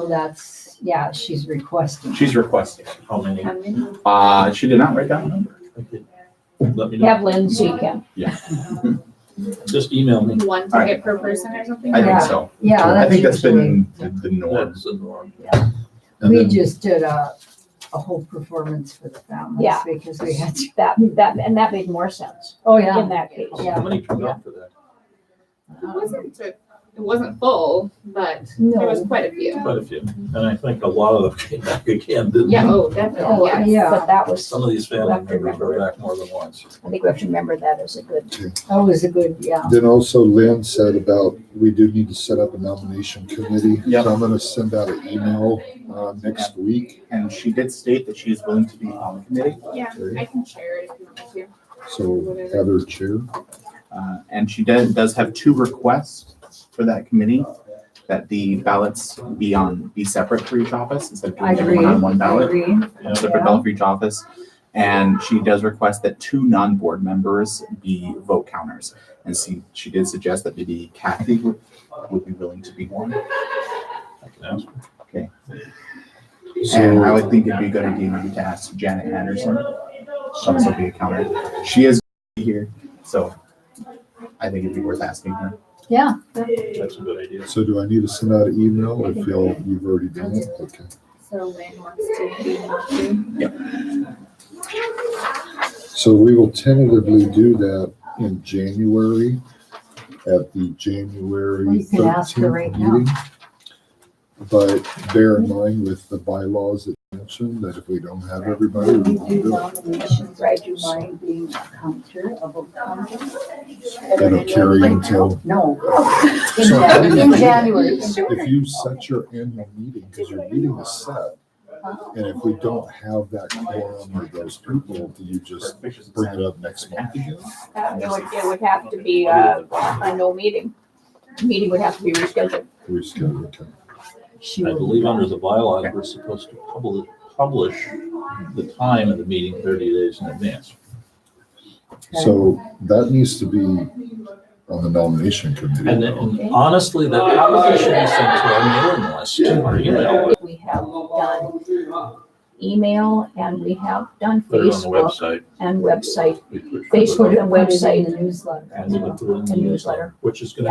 that's, yeah, she's requesting. She's requesting. How many? how many? She did not write down a number. Okay. Let me know. Have Lindsay can. Just email me. One ticket per person or something? I think Yeah. so. Yeah, I that's think that's usually, been the norm. That's the norm. And we then- just did a whole performance for the families. Yeah. Because we had to, That made more sense oh, in yeah. that case. Yeah. How many turned out for that? It wasn't full, but there was No. quite a few. Quite a few. And I think a lot of them came back again, didn't Yeah, they? oh, definitely, Oh, yes. yeah. But that was, Some of these family We'll have to members remember go it. back more than once. I think we have to remember that as a good, That was a good, yeah. Then also Lynn said about, we do need to set up a nomination committee. Yep. So I'm gonna send out an email, next week. And she did state that she is willing to be on the committee. Yeah, I can share it if you want me to. So Heather chair. And she does have 2 requests for that committee, that the ballots be separate for each office instead of I doing agree. everyone on one I ballot. agree. Separate ballot for each office. And she does request that 2 non-board members be vote counters. And she did suggest that maybe Kathy would be willing to be one. I can ask. Okay. And I So, would think it'd be a good idea maybe to ask Janet Anderson. She'll also be a counter. She is here, so I think it'd be worth asking her. Yeah. That's a good idea. so do I need to send out an email if you've already done it? Okay. So Lynn wants to be more too. So we will tentatively do that in January, at the January Well, you can ask her 13th right now. meeting. But bear in mind with the bylaws that you mentioned, that if we don't have everybody, we We won't do do it. nominations, I do mine being a counter of a counter. It'll carry until, No. So how do you In do that? January. if you set your annual meeting, because your meeting is set, and if we don't have that quorum or those people, do you just bring it up next month again? It would have to be a no meeting. Meeting would have to be rescheduled. Reschedule, okay. She I will. believe under the bylaws, we're supposed to publish the time of the meeting 30 days in advance. So that needs to be on the nomination committee. And honestly, that probably should be sent to our mailing list or email, We have done email and we have done put it on the Facebook website. and website, We could- Facebook and Put it in website. the newsletter. And we can put it in The the newsletter. newsletter, which is gonna,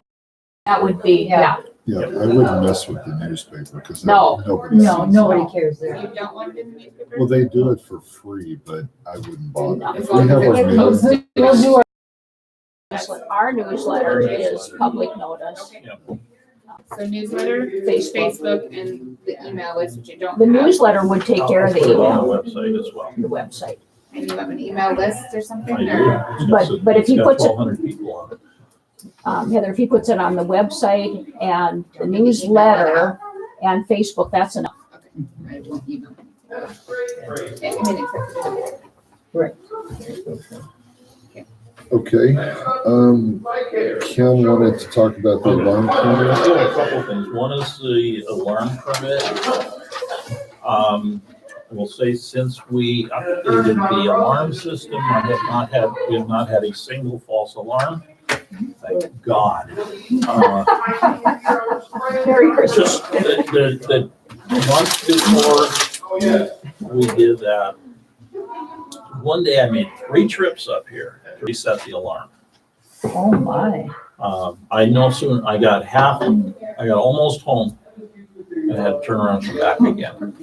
That would be, yeah. Yeah, I wouldn't mess with the newspaper because No. nobody. No, sees it. nobody cares You there. don't want it in the newspaper? Well, they do it for free, but I wouldn't bother. As If long we have as our it's meeting, posted. We'll do Our newsletter is public notice. So newsletter, Facebook, and the email list, which you don't The have. newsletter would take care I'll of the put it on the email, website as well. the website. And you have an email list or something, I do. or? It's got- But if he it's got puts it- 1,200 people on it. Heather, if he puts it on the website and the newsletter and Facebook, that's enough. Okay, I won't email. Yeah, I mean, except for okay. Ken wanted to talk about the alarm I permit. got a couple of things. One is the alarm permit. I will say since we updated the alarm system, we have not had a single false alarm. Thank God. Merry Christmas. Just the month before we did that, one day I made 3 trips up here to reset the alarm. Oh, my. I no sooner, I got almost home and I had to turn around and come back again.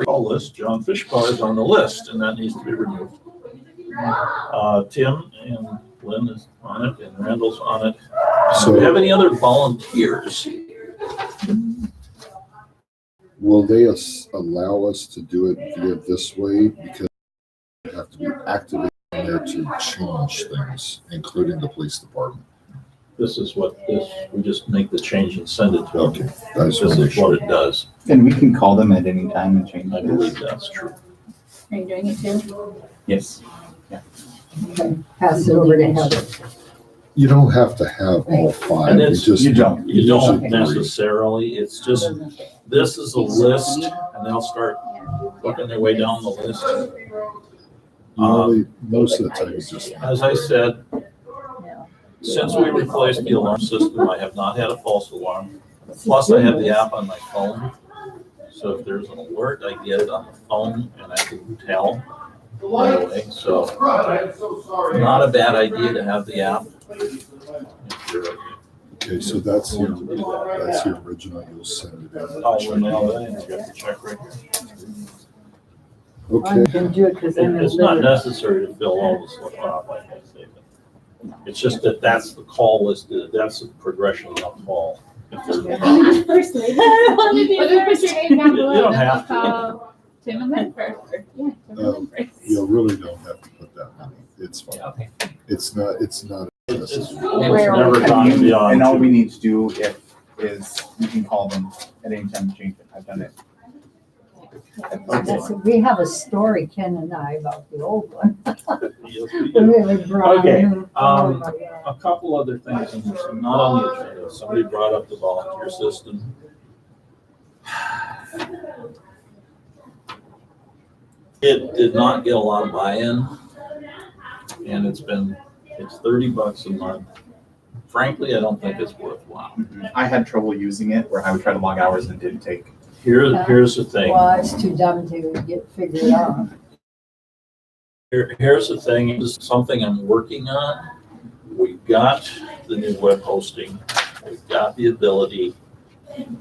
Call list, John Fishbar is on the list and that needs to be removed. Tim and Lynn is on it and Randall's on it. Do we have any other volunteers? Will they allow us to do it via this way? Because we have to be activated in there to change things, including the police department. This is we just make the change and send it to them. Okay, I This just want to make is what sure. it does. And we can call them at any time and change I believe that's true. Are you doing it too? Yes. Okay, pass it over to Heather. You don't have to have all 5. And You it's- just. You don't. You don't Okay. necessarily, it's just, this is a list and they'll start working their way down the list. Most of the time, it's just. As I said, Yeah. since we replaced the alarm system, I have not had a false alarm. Plus, I have the app on my phone. So if there's an alert, I get it on the phone and I can tell right away. So I'm so sorry. not a bad idea to have the app. If you're- Okay, so that's Want your, to do that. that's your original, you'll send it in. I'll email that and I got the check right here. Okay, I can do it because I'm. It's not necessary to fill all this stuff out, like I say. But it's just that that's the call list, that's the progression of call. If there's- First name. Well, then put your name down You below. don't then have I'll to. call Tim and Lynn first. Or, yeah, Tim and Lynn first. you really don't have to put that many. It's fine. Okay. It's not. It's necessary. almost never gone beyond. And all we 2. need to do is you can call them at any time to change it. I've done it. We have a story, Ken and I, about the old one. Yes, we do. Really brought Okay, in- oh my God. A couple other things, and it's not on the agenda. Somebody brought up the volunteer system. It did not get a lot of buy-in, and it's $30 a month. Frankly, I don't think it's worthwhile. I had trouble using it where I would try to log hours and it didn't take. Here's the thing. Well, it's too dumb to get figured out. Here's the thing, this is something I'm working on. We've got the new web hosting. We've got the ability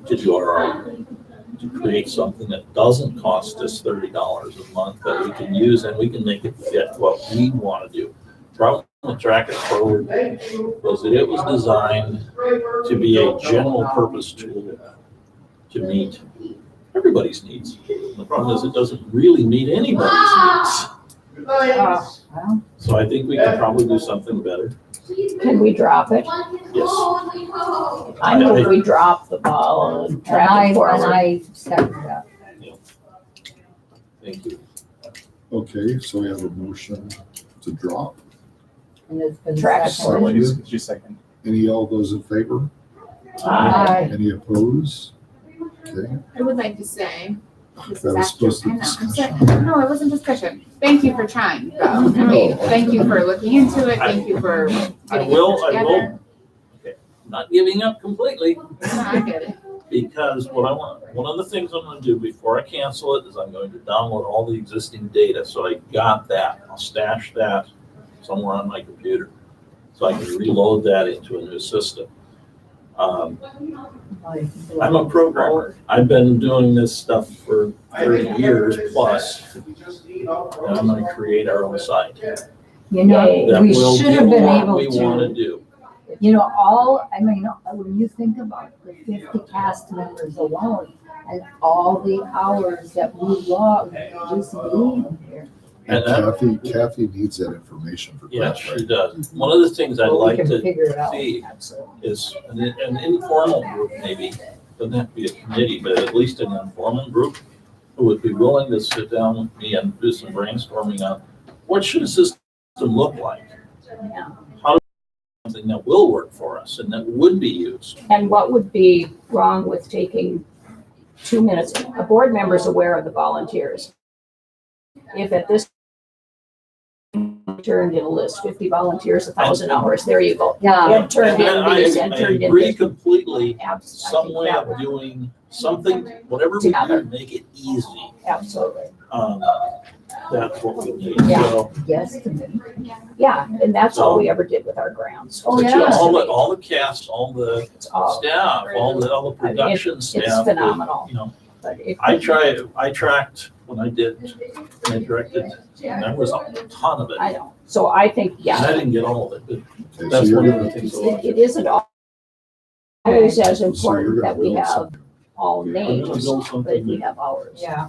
to do our own. to create something that doesn't cost us $30 a month that we can use and we can make it fit what we want to do. Problem with Track It Forward was that it was designed to be a general purpose tool to meet everybody's needs. The problem is it doesn't really meet anybody's needs. Well, So I think we can probably do something better. Can we drop it? Yes. I move we drop the ball and and track it and forward. I second that. Thank you. Okay, so we have a motion to drop. And it's been Track it seconded. Seconded. She's second. Any, all those in favor? Aye. Any opposed? Okay. I would like to say, this That is was after, supposed to I be know, I'm discussion. sorry, no, it wasn't discussion. Thank you for trying, though. I mean, thank you for looking into it, thank you for I getting will, it together. not giving up completely, No, I get it. because what I want, one of the things I'm gonna do before I cancel it is I'm going to download all the existing data, so I got that. I'll stash that somewhere on my computer, so I can reload that into a new system. I'm a programmer. I've been doing this stuff for 30 years plus, and I'm gonna create our own site You know, that we will should do have been what able we wanna to, do. you know, when you think about the 50 cast members alone and all the hours that we log just being here. And And Kathy needs that information for. Yeah, Brett, she right? does. One of the things I'd Well, we like can to figure it out. see Absolutely. is an informal group, maybe, doesn't have to be a committee, but at least an informal group who would be willing to sit down with me and do some brainstorming on what should a system look like? Yeah. Something that will work for us and that would be used. And what would be wrong with taking 2 minutes? A board member's aware of the volunteers. If at this turned in a list, 50 volunteers, 1,000 hours, there you go. Yeah, It turned in And these I and turned agree in. completely, Abs- I some think way that of would- doing something, whatever we do Together. to make it easy. Absolutely. That's what we need. Yeah. So, yes, committee. Yeah, and that's all we ever did with our grants. Oh, but yeah. all the cast, all the It's all, staff, all the production it's staff. phenomenal. You know, but if. I tracked when I directed, and there was a ton of it. I know. So I think, And I yeah, didn't get all of it, but Okay, so that's you're one of gonna- the things. I like. it isn't always as so you're important gonna that we build have something. all I'm gonna names, build but something we that- have ours. Yeah,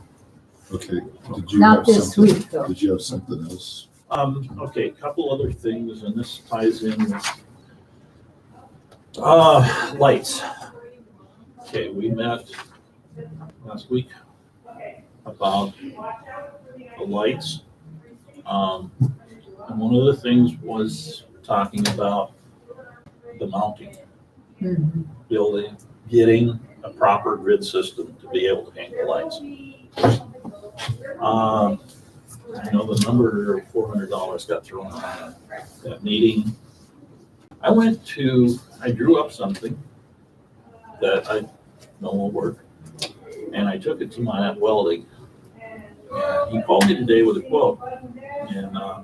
Okay, did you not have this something? week though. Did you have something else? Okay, a couple other things, and this ties in with, lights. Okay, we met last week about the lights. And one of the things was talking about the mounting, Mhm. getting a proper grid system to be able to hang the lights. I know the number of $400 got thrown out at that meeting. I drew up something that I know will work, and I took it to my at welding. And he called me today with a quote, and I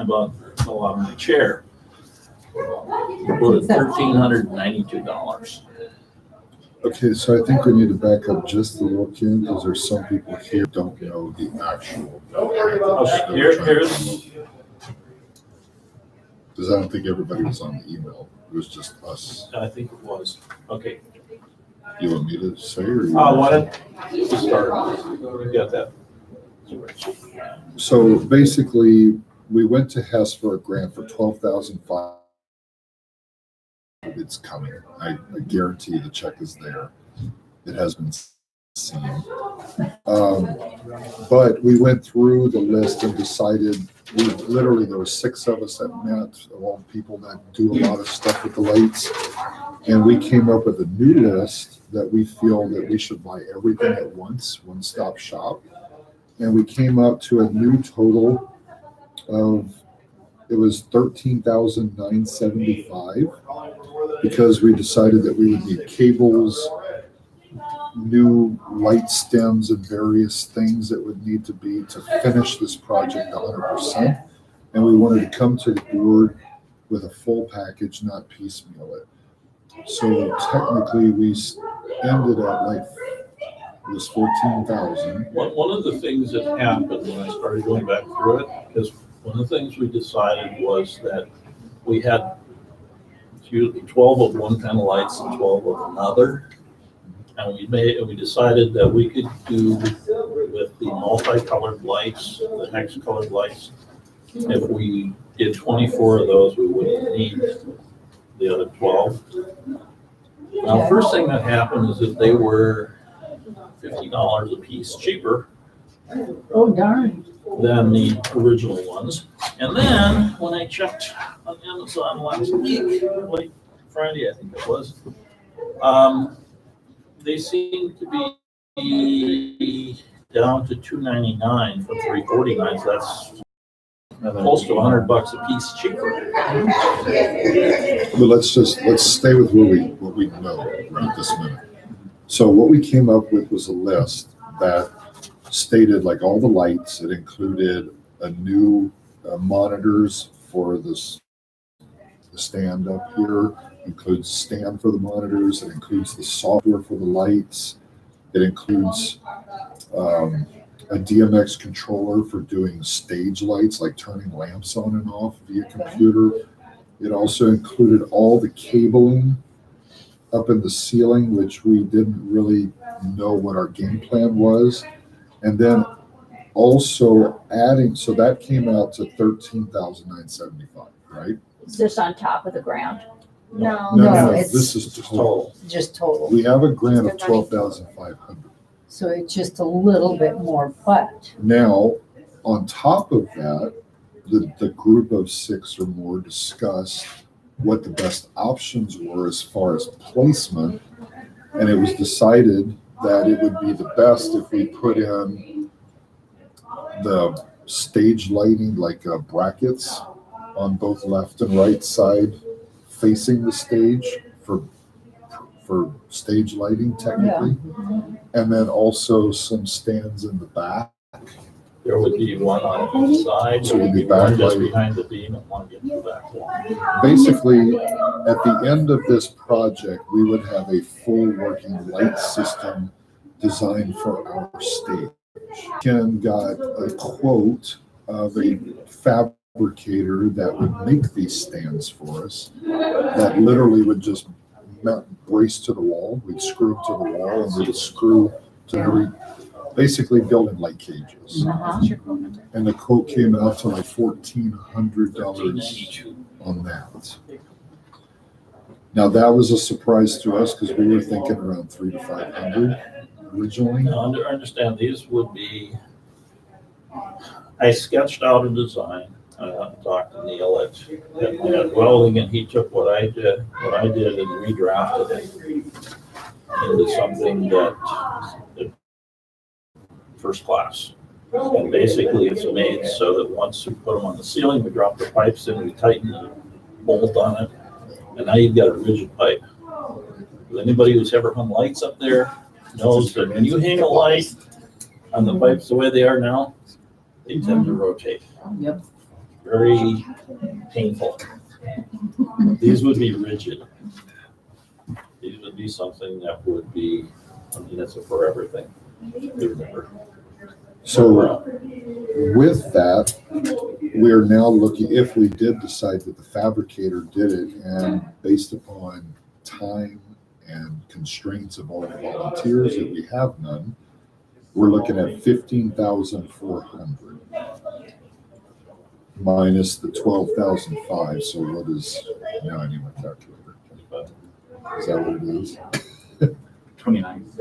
bought out my chair. He quoted $1,392. Okay, so I think we need to back up just a little, Ken, because there's some people here who don't know the actual. Here's, Because I don't think everybody was on the email. It was just us. I think it was, okay. You want me to say or? you Why want don't you start? We got that. So basically, we went to Hess for a grant for $12,500. It's coming. I guarantee the check is there. It has been seen. But we went through the list and decided, there were 6 of us that met, all people that do a lot of stuff with the lights. And we came up with a new list that we feel that we should buy everything at once, one-stop shop. And we came up to a new total of, it was $13,975 because we decided that we would need cables, new light stems and various things that would need to be to finish this project 100%. And we wanted to come to the board with a full package, not piecemeal it. So technically we ended at like It was 14,000. One of the things that happened when I started going back through it, because one of the things we decided was that we had usually 12 of one kind of lights and 12 of another. And we decided that we could do with the multicolored lights, the hex colored lights. If we did 24 of those, we wouldn't need the other 12. Now, the first thing that happened is that they were $50 a piece cheaper Oh, darn. than the original ones. And then when I checked on Amazon last week, like Friday, I think it was, they seem to be down to $299 from $349. So that's close to $100 a piece cheaper. But let's stay with what we know right this minute. So what we came up with was a list that stated like all the lights. It included a new monitors for the stand up here. Includes stand for the monitors. It includes the software for the lights. It includes a DMX controller for doing stage lights, like turning lamps on and off via computer. It also included all the cabling up in the ceiling, which we didn't really know what our game plan was. And then also adding, so that came out to $13,975, right? Is this on top of the grant? No. No, it's This is total. just total. We have a grant of 12,500. So it's just a little bit more, but Now, on top of that, the group of 6 or more discussed what the best options were as far as placement. And it was decided that it would be the best if we put in the stage lighting, like brackets on both left and right side facing the stage for stage lighting technically. And then also some stands in the back. There would be one on each side, So there would be one just backlight. behind the beam and one against the back wall. Basically, at the end of this project, we would have a full working light system designed for our stage. Ken got a quote of a fabricator that would make these stands for us, that literally would just brace to the wall. We'd screw them to the wall and we'd screw to every, basically building light cages. What's your phone number? And the quote came out to like $1,400 $13.92. on that. Now that was a surprise to us because we were thinking around $300 to $500 originally. Now, understand, these would be, I sketched out a design, talked to Neil at Welding, and he took what I did and redrafted it into something that first class. And basically it's made so that once we put them on the ceiling, we drop the pipes in, we tighten the bolt on it, and now you've got a rigid pipe. Anybody who's ever hung lights up there knows that when you hang a light on the pipes the way they are now, they tend to rotate. Yep. Very painful. These would be rigid. These would be something that would be, I mean, it's a forever thing. Remember. So with that, we're now looking, if we did decide that the fabricator did it, and based upon time and constraints of all the volunteers, that we have none, we're looking at 15,400 minus the 12,005. So what is, now I need my calculator. Is that what it is? 29.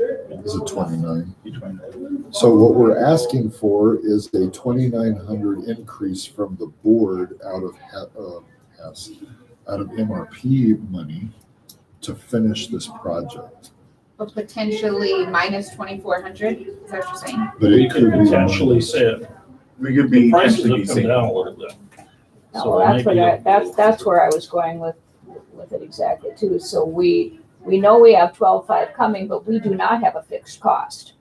Is it 29? So what we're asking for is a 2,900 increase from the board out of MRP money to finish this project. But potentially minus 2,400, is that what you're saying? But We it could could be potentially say We could the be prices actually have come saving. down a little bit. No, So it that's might what be- that's where I was going with it exactly too. So we know we have 12.5 coming, but we do not have a fixed cost.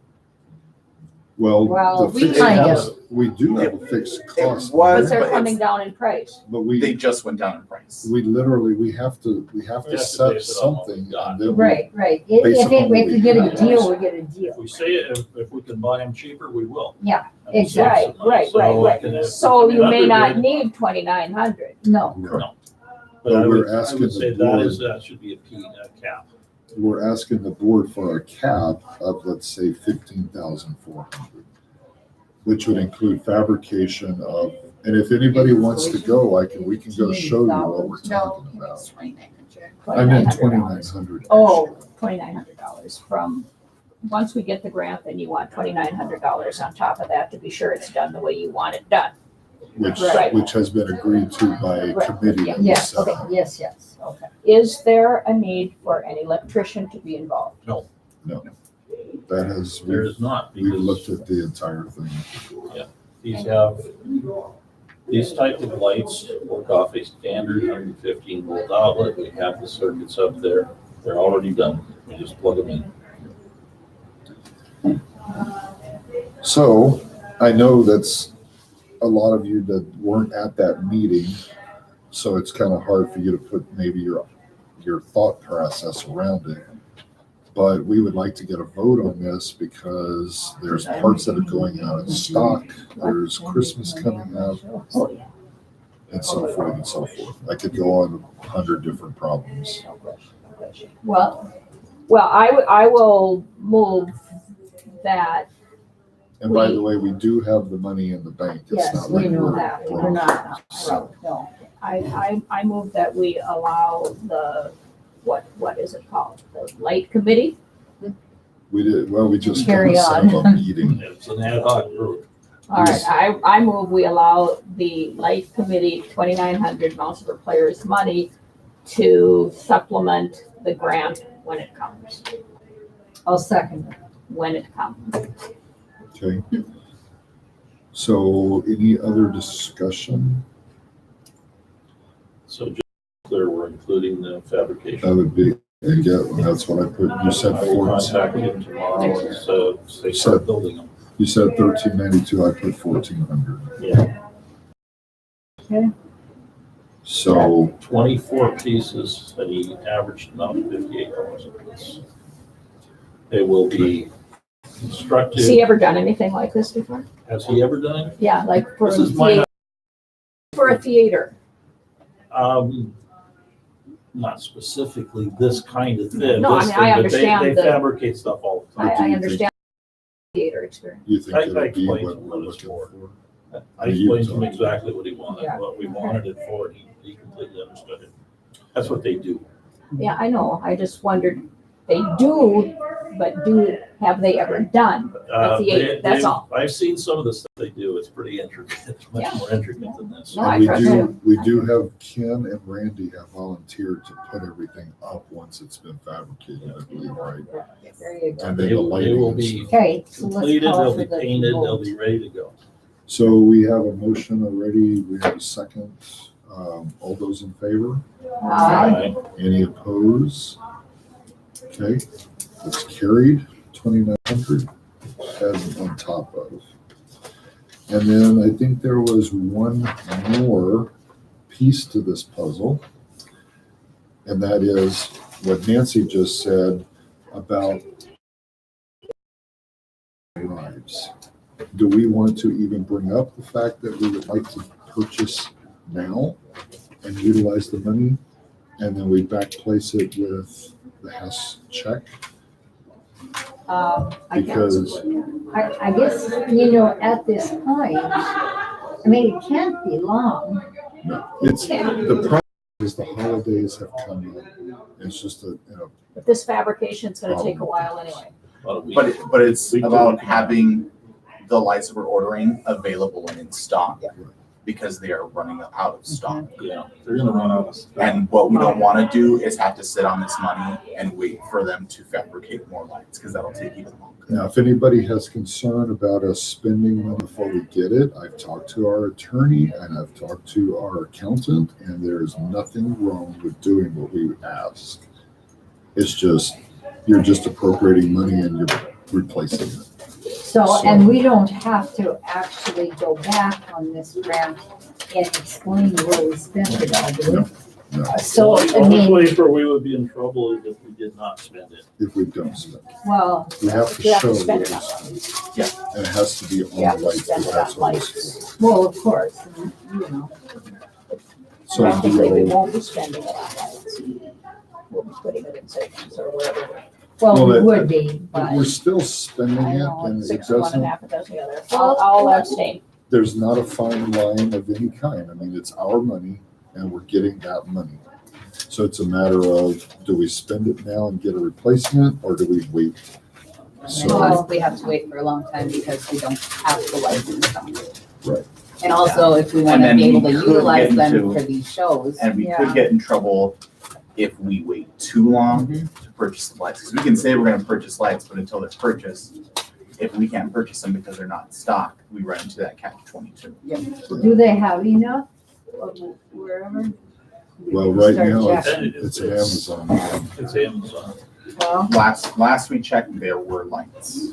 Well, Well, the we fixed kind cost, we do have a fixed cost. was- Because they're but coming it's- down in price. But They just went down in price. we literally, we have to We have to set base it on what something. we've got. and then we- Right. Based If upon what we get a have. deal, we get a If deal. we say it, if we can buy them cheaper, we will. Yeah, And we'll save Right, some money. right, So right, we right. can- if So we you can may not upgrade- need 2,900. No, No. But I But would, we're I asking would the say board- that should be a cap. We're asking the board for a cap of, let's say, 15,400, which would include fabrication of, and if anybody wants to go, we can go show you what we're No, talking it about. was 2,900. I meant $2,900. 2,900. Oh, $2,900 from, once we get the grant, then you want $2,900 on top of that to be sure it's done the way you want it done. Right. Which has been agreed to by a Right. committee. that we yes, set okay, up. yes, okay. Is there a need for an electrician to be involved? That has, There is not, we've looked because at the entire thing. these type of lights work off a standard 115 volt outlet. We have the circuits up there. They're already done. We just plug them in. So I know that's a lot of you that weren't at that meeting, so it's kind of hard for you to put maybe your thought process around it. But we would like to get a vote on this because there's parts that are going out of stock. There's Christmas coming up Oh, yeah, and so forth and so forth. I could go on 100 different problems. no question, no question. Well, I will move that, And by the way, we do have the money in the bank. It's Yes, not we like know we're that. broke. We're not, So, no. I move that we allow the, what is it called? The light committee? we just Carry kind of set up a on. meeting. It's an ad hoc group. All right, I move we allow the light committee 2,900 Mounts Players money to supplement the grant when it comes, I'll second it. when it comes. Okay. So any other discussion? So just clear, we're including the fabrication. That would be, again, that's what I put, you said I will 14, contact him tomorrow and so they start building them. you said 1392, I put 1,400. Yeah. So, 24 pieces that he averaged about $58 a piece. They will be Has constructed. he ever done anything like this before? Has he ever done it? Yeah, like for a This is my, theater, for a theater. not specifically this kind of thing. No, I this mean, thing, I but understand They the- fabricate stuff all the I time. do you understand theater experience. you think I it'll be explained what to him we're what it's looking for. for? I explained to him exactly what he wanted, Yeah. what we wanted it for, and he completely understood it. That's what they do. Yeah, I know, I just wondered, they do, but have they ever done a theater, that's all. I've seen some of the stuff they do, it's pretty intricate, it's much Yeah. more intricate than this. No, I And trust him. we do have Ken and Randy have volunteered to put everything up once it's been fabricated, I believe, right? There you go. And They then the will lighting. be and stuff. Okay, so let's completed, call they'll for be the painted, they'll vote. be ready to go. So we have a motion already, we have a second. All those in favor? Aye. Any opposed? Okay, it's carried, 2,900 as on top of. And then I think there was one more piece to this puzzle. And that is what Nancy just said about drives. Do we want to even bring up the fact that we would like to purchase now and utilize the money? And then we back place it with the Hess check? I guess, Because I guess, at this point, I mean, it can't be long. it's, the problem is the holidays have come up. It's just But this fabrication's gonna take a while anyway. About a week. But it's We do. about having the lights that we're ordering available and in stock because they are running out of stock. Yeah, they're gonna run out of stuff. And what we don't want to do is have to sit on this money and wait for them to fabricate more lights because that'll take even longer. now, if anybody has concern about us spending money before we get it, I've talked to our attorney and I've talked to our accountant, and there's nothing wrong with doing what we ask. It's just, you're just appropriating money and you're replacing it. So, and we don't have to actually go back on this grant and explain where we spent it all, do No. we? So, The I only mean, place where we would be in trouble is if we did not spend it. If we don't spend, well, we have to You have to show spend what it we on spent. Yeah. And it has to be You have on to lights, spend because it on that's what lights. it's well, of course, you know. for. Practically, we So won't be spending it on lights. We'll be putting it in savings or whatever. Well, Well, we that- would be, but we're but still spending I it know, and it's it 6 of one and doesn't, half a dozen the other. I'll abstain. there's not a fine line of any kind. I mean, it's our money and we're getting that money. So it's a matter of, do we spend it now and get a replacement or do we wait? So, Well- We have to wait for a long time because we don't have the license on. Right. And also, if we And want to then be able we to could utilize get them into- for these shows. And we Yeah. could get in trouble if we wait too long to purchase the lights. Because we can say we're gonna purchase lights, but until they're purchased, if we can't purchase them because they're not in stock, we run into that catch-22. do they have enough of wherever? We well, can right start now, checking. it's Amazon. It's Amazon. Well, Last we checked, there were lights.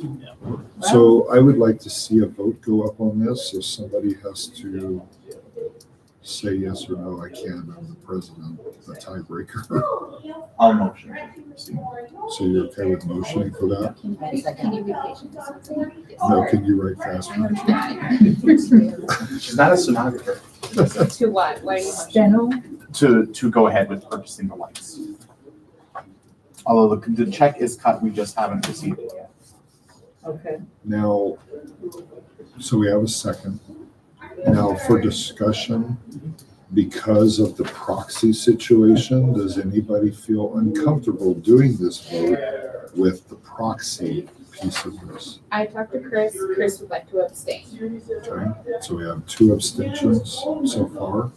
So I would like to see a vote go up on this. If somebody has to say yes or no, I can. I'm the president, the tiebreaker. I'll motion. So you're okay with motioning for that? Can you be patient just a second? No, can you write faster? She's not a stenographer. To what? What do you want? Steno, To go ahead with purchasing the lights. Although the check is cut, we just haven't received it yet. okay. Now, so we have a second. Now, for discussion, because of the proxy situation, does anybody feel uncomfortable doing this vote with the proxy piece of this? I talked to Chris. Chris would like to abstain. Okay, so we have 2 abstentions so far.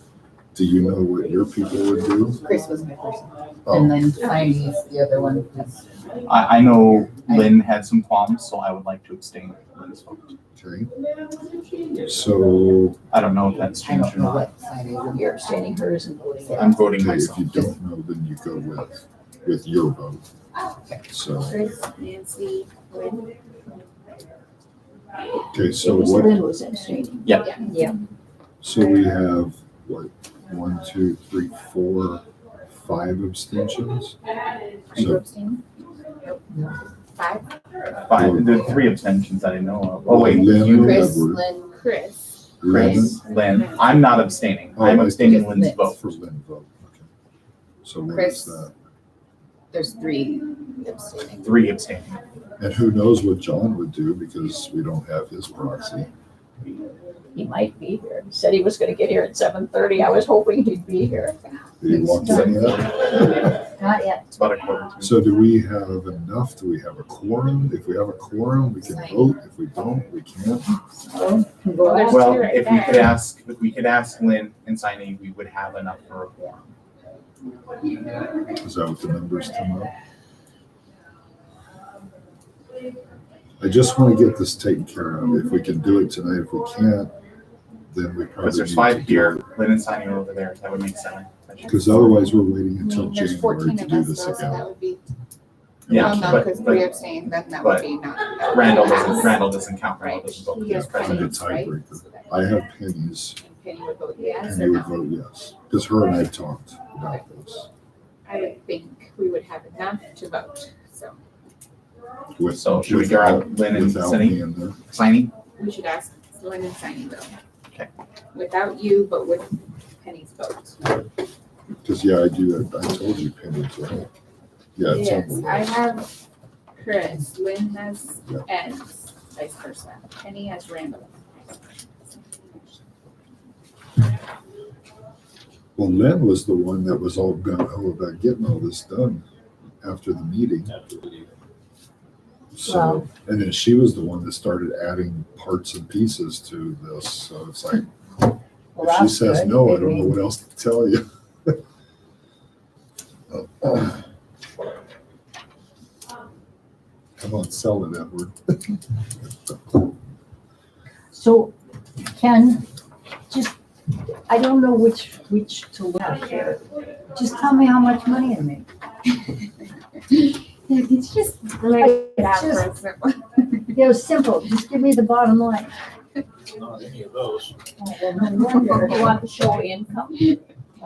Do you know what your people would do? Chris was my person. Oh, And then Tiny is the other one. That's- I know Lynn had some qualms, so I would like to abstain from Lynn's vote. okay. So, I don't know if that's I don't changed or know not. what side I would. You're abstaining hers and voting yes. I'm voting okay, if myself. you don't know, then you go with your vote. So, Chris, Nancy, Lynn. okay, so what, Lynn was abstaining. so we have, what, 1, 2, 3, 4, 5 abstentions? Are you So, abstaining? Nope. 5. Fine, the 3 abstentions that I know of. Oh, wait, Lynn, you, Chris, Edward. Lynn, Chris. Lynn, Chris, Lynn. I'm not abstaining. Oh, I'm I abstaining thought- Lynn's vote. for Lynn vote, okay. So what Chris. is that? there's 3 abstaining. 3 abstaining. And who knows what John would do because we don't have his proxy. He might be here. He said he was gonna get here at 7:30. I was hoping he'd be here. Did he walk in yet? Not yet. It's about a quarter to. So do we have enough? Do we have a quorum? If we have a quorum, we can vote. If we don't, we can't. So, can go There's ahead. Well, 2 right if we could there. ask Lynn and Signy, we would have enough for a quorum. Is that what the numbers come up? I just want to get this taken care of. If we can do it tonight, if we can't, then we probably. Because there's need 5 to do here, it. Lynn and Signy are over there. That would make 7. Because otherwise we're waiting I until mean, there's January 14 to of do us, this though, so that again. would be, Yeah, well, no, but- because but 3 abstain, then that would be not. Randall doesn't count. Randall Right. doesn't vote He as has president. The tiebreaker. I have Penny's, Penny would vote yes and or you would no. vote yes. Because her and I talked about this. I would think we would have enough to vote, so With- So should we go out Lynn and without Signy? me in there. Signy? we should ask Lynn and Signy though. Okay. Without you, but with Penny's vote. Because, yeah, I do, I told you Penny's, right? Yeah, it's on Yes, the I list. have Chris, Lynn has Yeah. Ed's, vice versa. Penny has Randall. Well, Lynn was the one that was all gung-ho about getting all this done after the meeting. So, Wow. and then she was the one that started adding parts and pieces to this. So it's like, Well, if she that's says good. no, I don't know what else to tell you. Come on, sell it, Edward. So, Ken, just, I don't know which to look at here. Just tell me how much money I make. Yeah, did you just lay it out for Just- us? It was simple, just give me the bottom line. Not any of those. Oh, well, no wonder. You want to show income?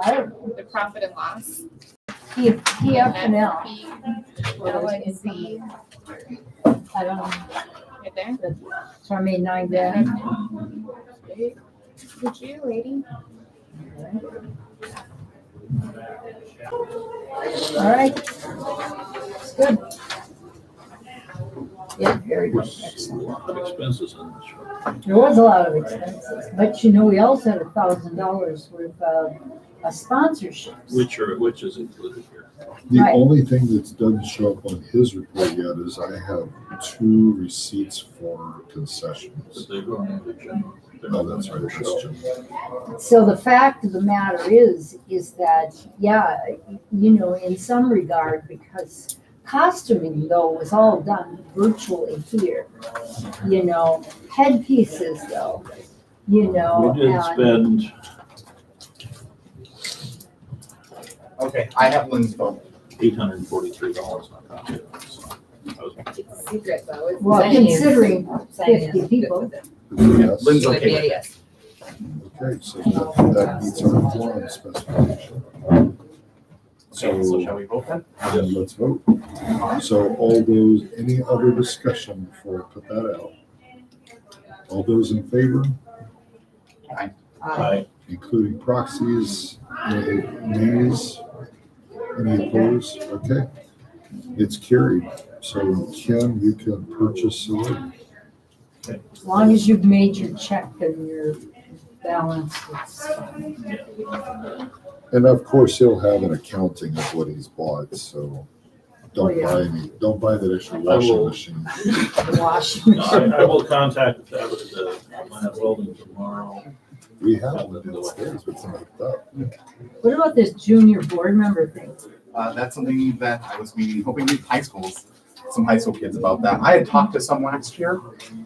I don't know. The profit and loss. PF and L. L and Z, I don't know. right there. So I made $9,000. Would you, lady? All right. It's good. Yeah, very good. There's a lot of expenses in this. There was a lot of expenses, but you know, we also had $1,000 worth of sponsorships. Which is included here. The Right. only thing that doesn't show up on his report yet is I have 2 receipts for But concessions. they go on the general. Oh, that's right, that's Jim. So the fact of the matter is that, yeah, you know, in some regard, because costuming though was all done virtually here. You know, headpieces though, you know, We did and spend Okay, I have Lynn's phone. $843 on costumes. That was- It's secret though. It's well, Saying is- considering saying is 50 good people. with it. Yes. Lynn's Would okay be with a it. yes. Okay, so that meets our quorum specification. Okay, so shall we vote then? Then let's vote. So all those, any other discussion before I put that out? All those in favor, Aye. including proxies, any nays, any opposed? Okay, it's carried. So Ken, you can purchase away. As long as you've made your check and your balance, it's fine. And of course, he'll have an accounting of what he's bought, so don't buy that extra washing machine. The washing No, machine. I will contact the Atlanta building tomorrow. We have one downstairs, but it's not hooked up. What about this junior board member thing? That's something that I was meeting, hoping with high schools, some high school kids about that. I had talked to some last year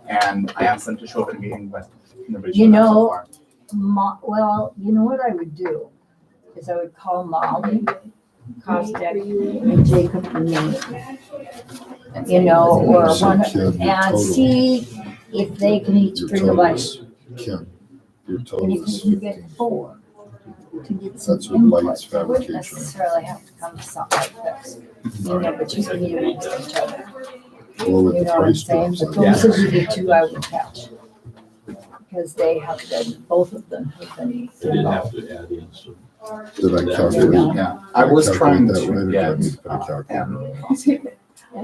and I asked them to show up at a meeting, but nobody You showed up so know, far. Well, you know what I would do? Is I would call Molly, Kostek, and Jacob and me. You know, or So one, Ken, your and total- see if they can each your bring a total light. is- Ken, your And total you is can get 15. 4 to get some That's with lights input. They wouldn't fabrication. necessarily have to come to something like this. You know, but you can use each other. Or with You the know what I'm price saying? drops. But those would be the 2 I would catch. Because they have been, both of them have been. They did have to add in some. Did I calculate? Yeah, I was trying Calculate that to right, or do I get, need to put a calculator on?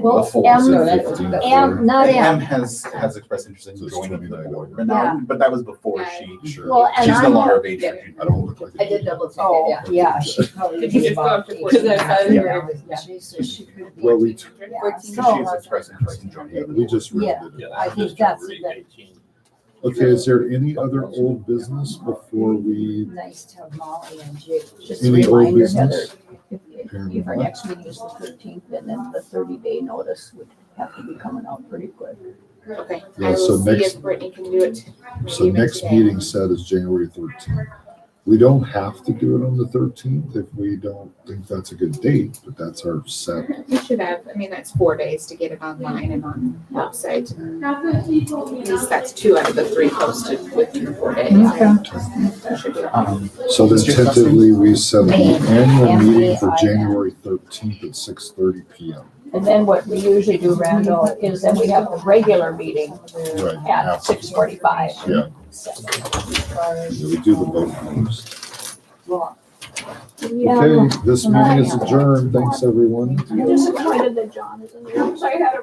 Well, Before, M, So 15 M, not M M. has expressed interest in So it's joining the $29. board, but now, but that was before she, Sure. Well, and she's no I'm, longer of age for Yeah. junior. I don't look like. I did double check oh, it, yeah, she probably. Did you was just go about up to 18. 14? Yeah. So she could be. Well, we, Yeah, She so, has expressed interest in joining. yeah, the we board. just Yeah. rented it. I think District that's rate the- 18. Okay, is there any other old business before we, nice to have Molly and Jake. Just a any old reminder, Heather, business? if our next meeting is the 13th, and then the 30-day notice would have to be coming out pretty quick. Okay, Yeah, I so will see next- if Brittany can do it. So even next today. meeting set is January 13th. We don't have to do it on the 13th if we don't think that's a good date, but that's our set. We should have, I mean, that's 4 days to get it online and on website. At least that's 2 out of the 3 posted within 4 days. That should be fine. So then tentatively, we set the annual meeting for M-A-I-N. January 13th at 6:30 PM. And then what we usually do, Randall, is then we have the regular meeting Right. at after. 6:45. Yeah. Yeah, we do the vote first. Yeah, Okay, this meeting is adjourned. Thanks, everyone. I'm disappointed that John isn't here, because I had a.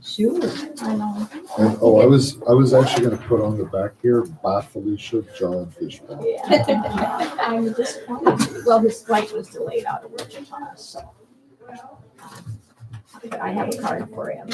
Sure. I know. And, oh, I was actually gonna put on the back here, Bye Felicia, John Fishback. Yeah. I'm disappointed. Well, his flight was delayed out of Wichita, so. But I have a card for him.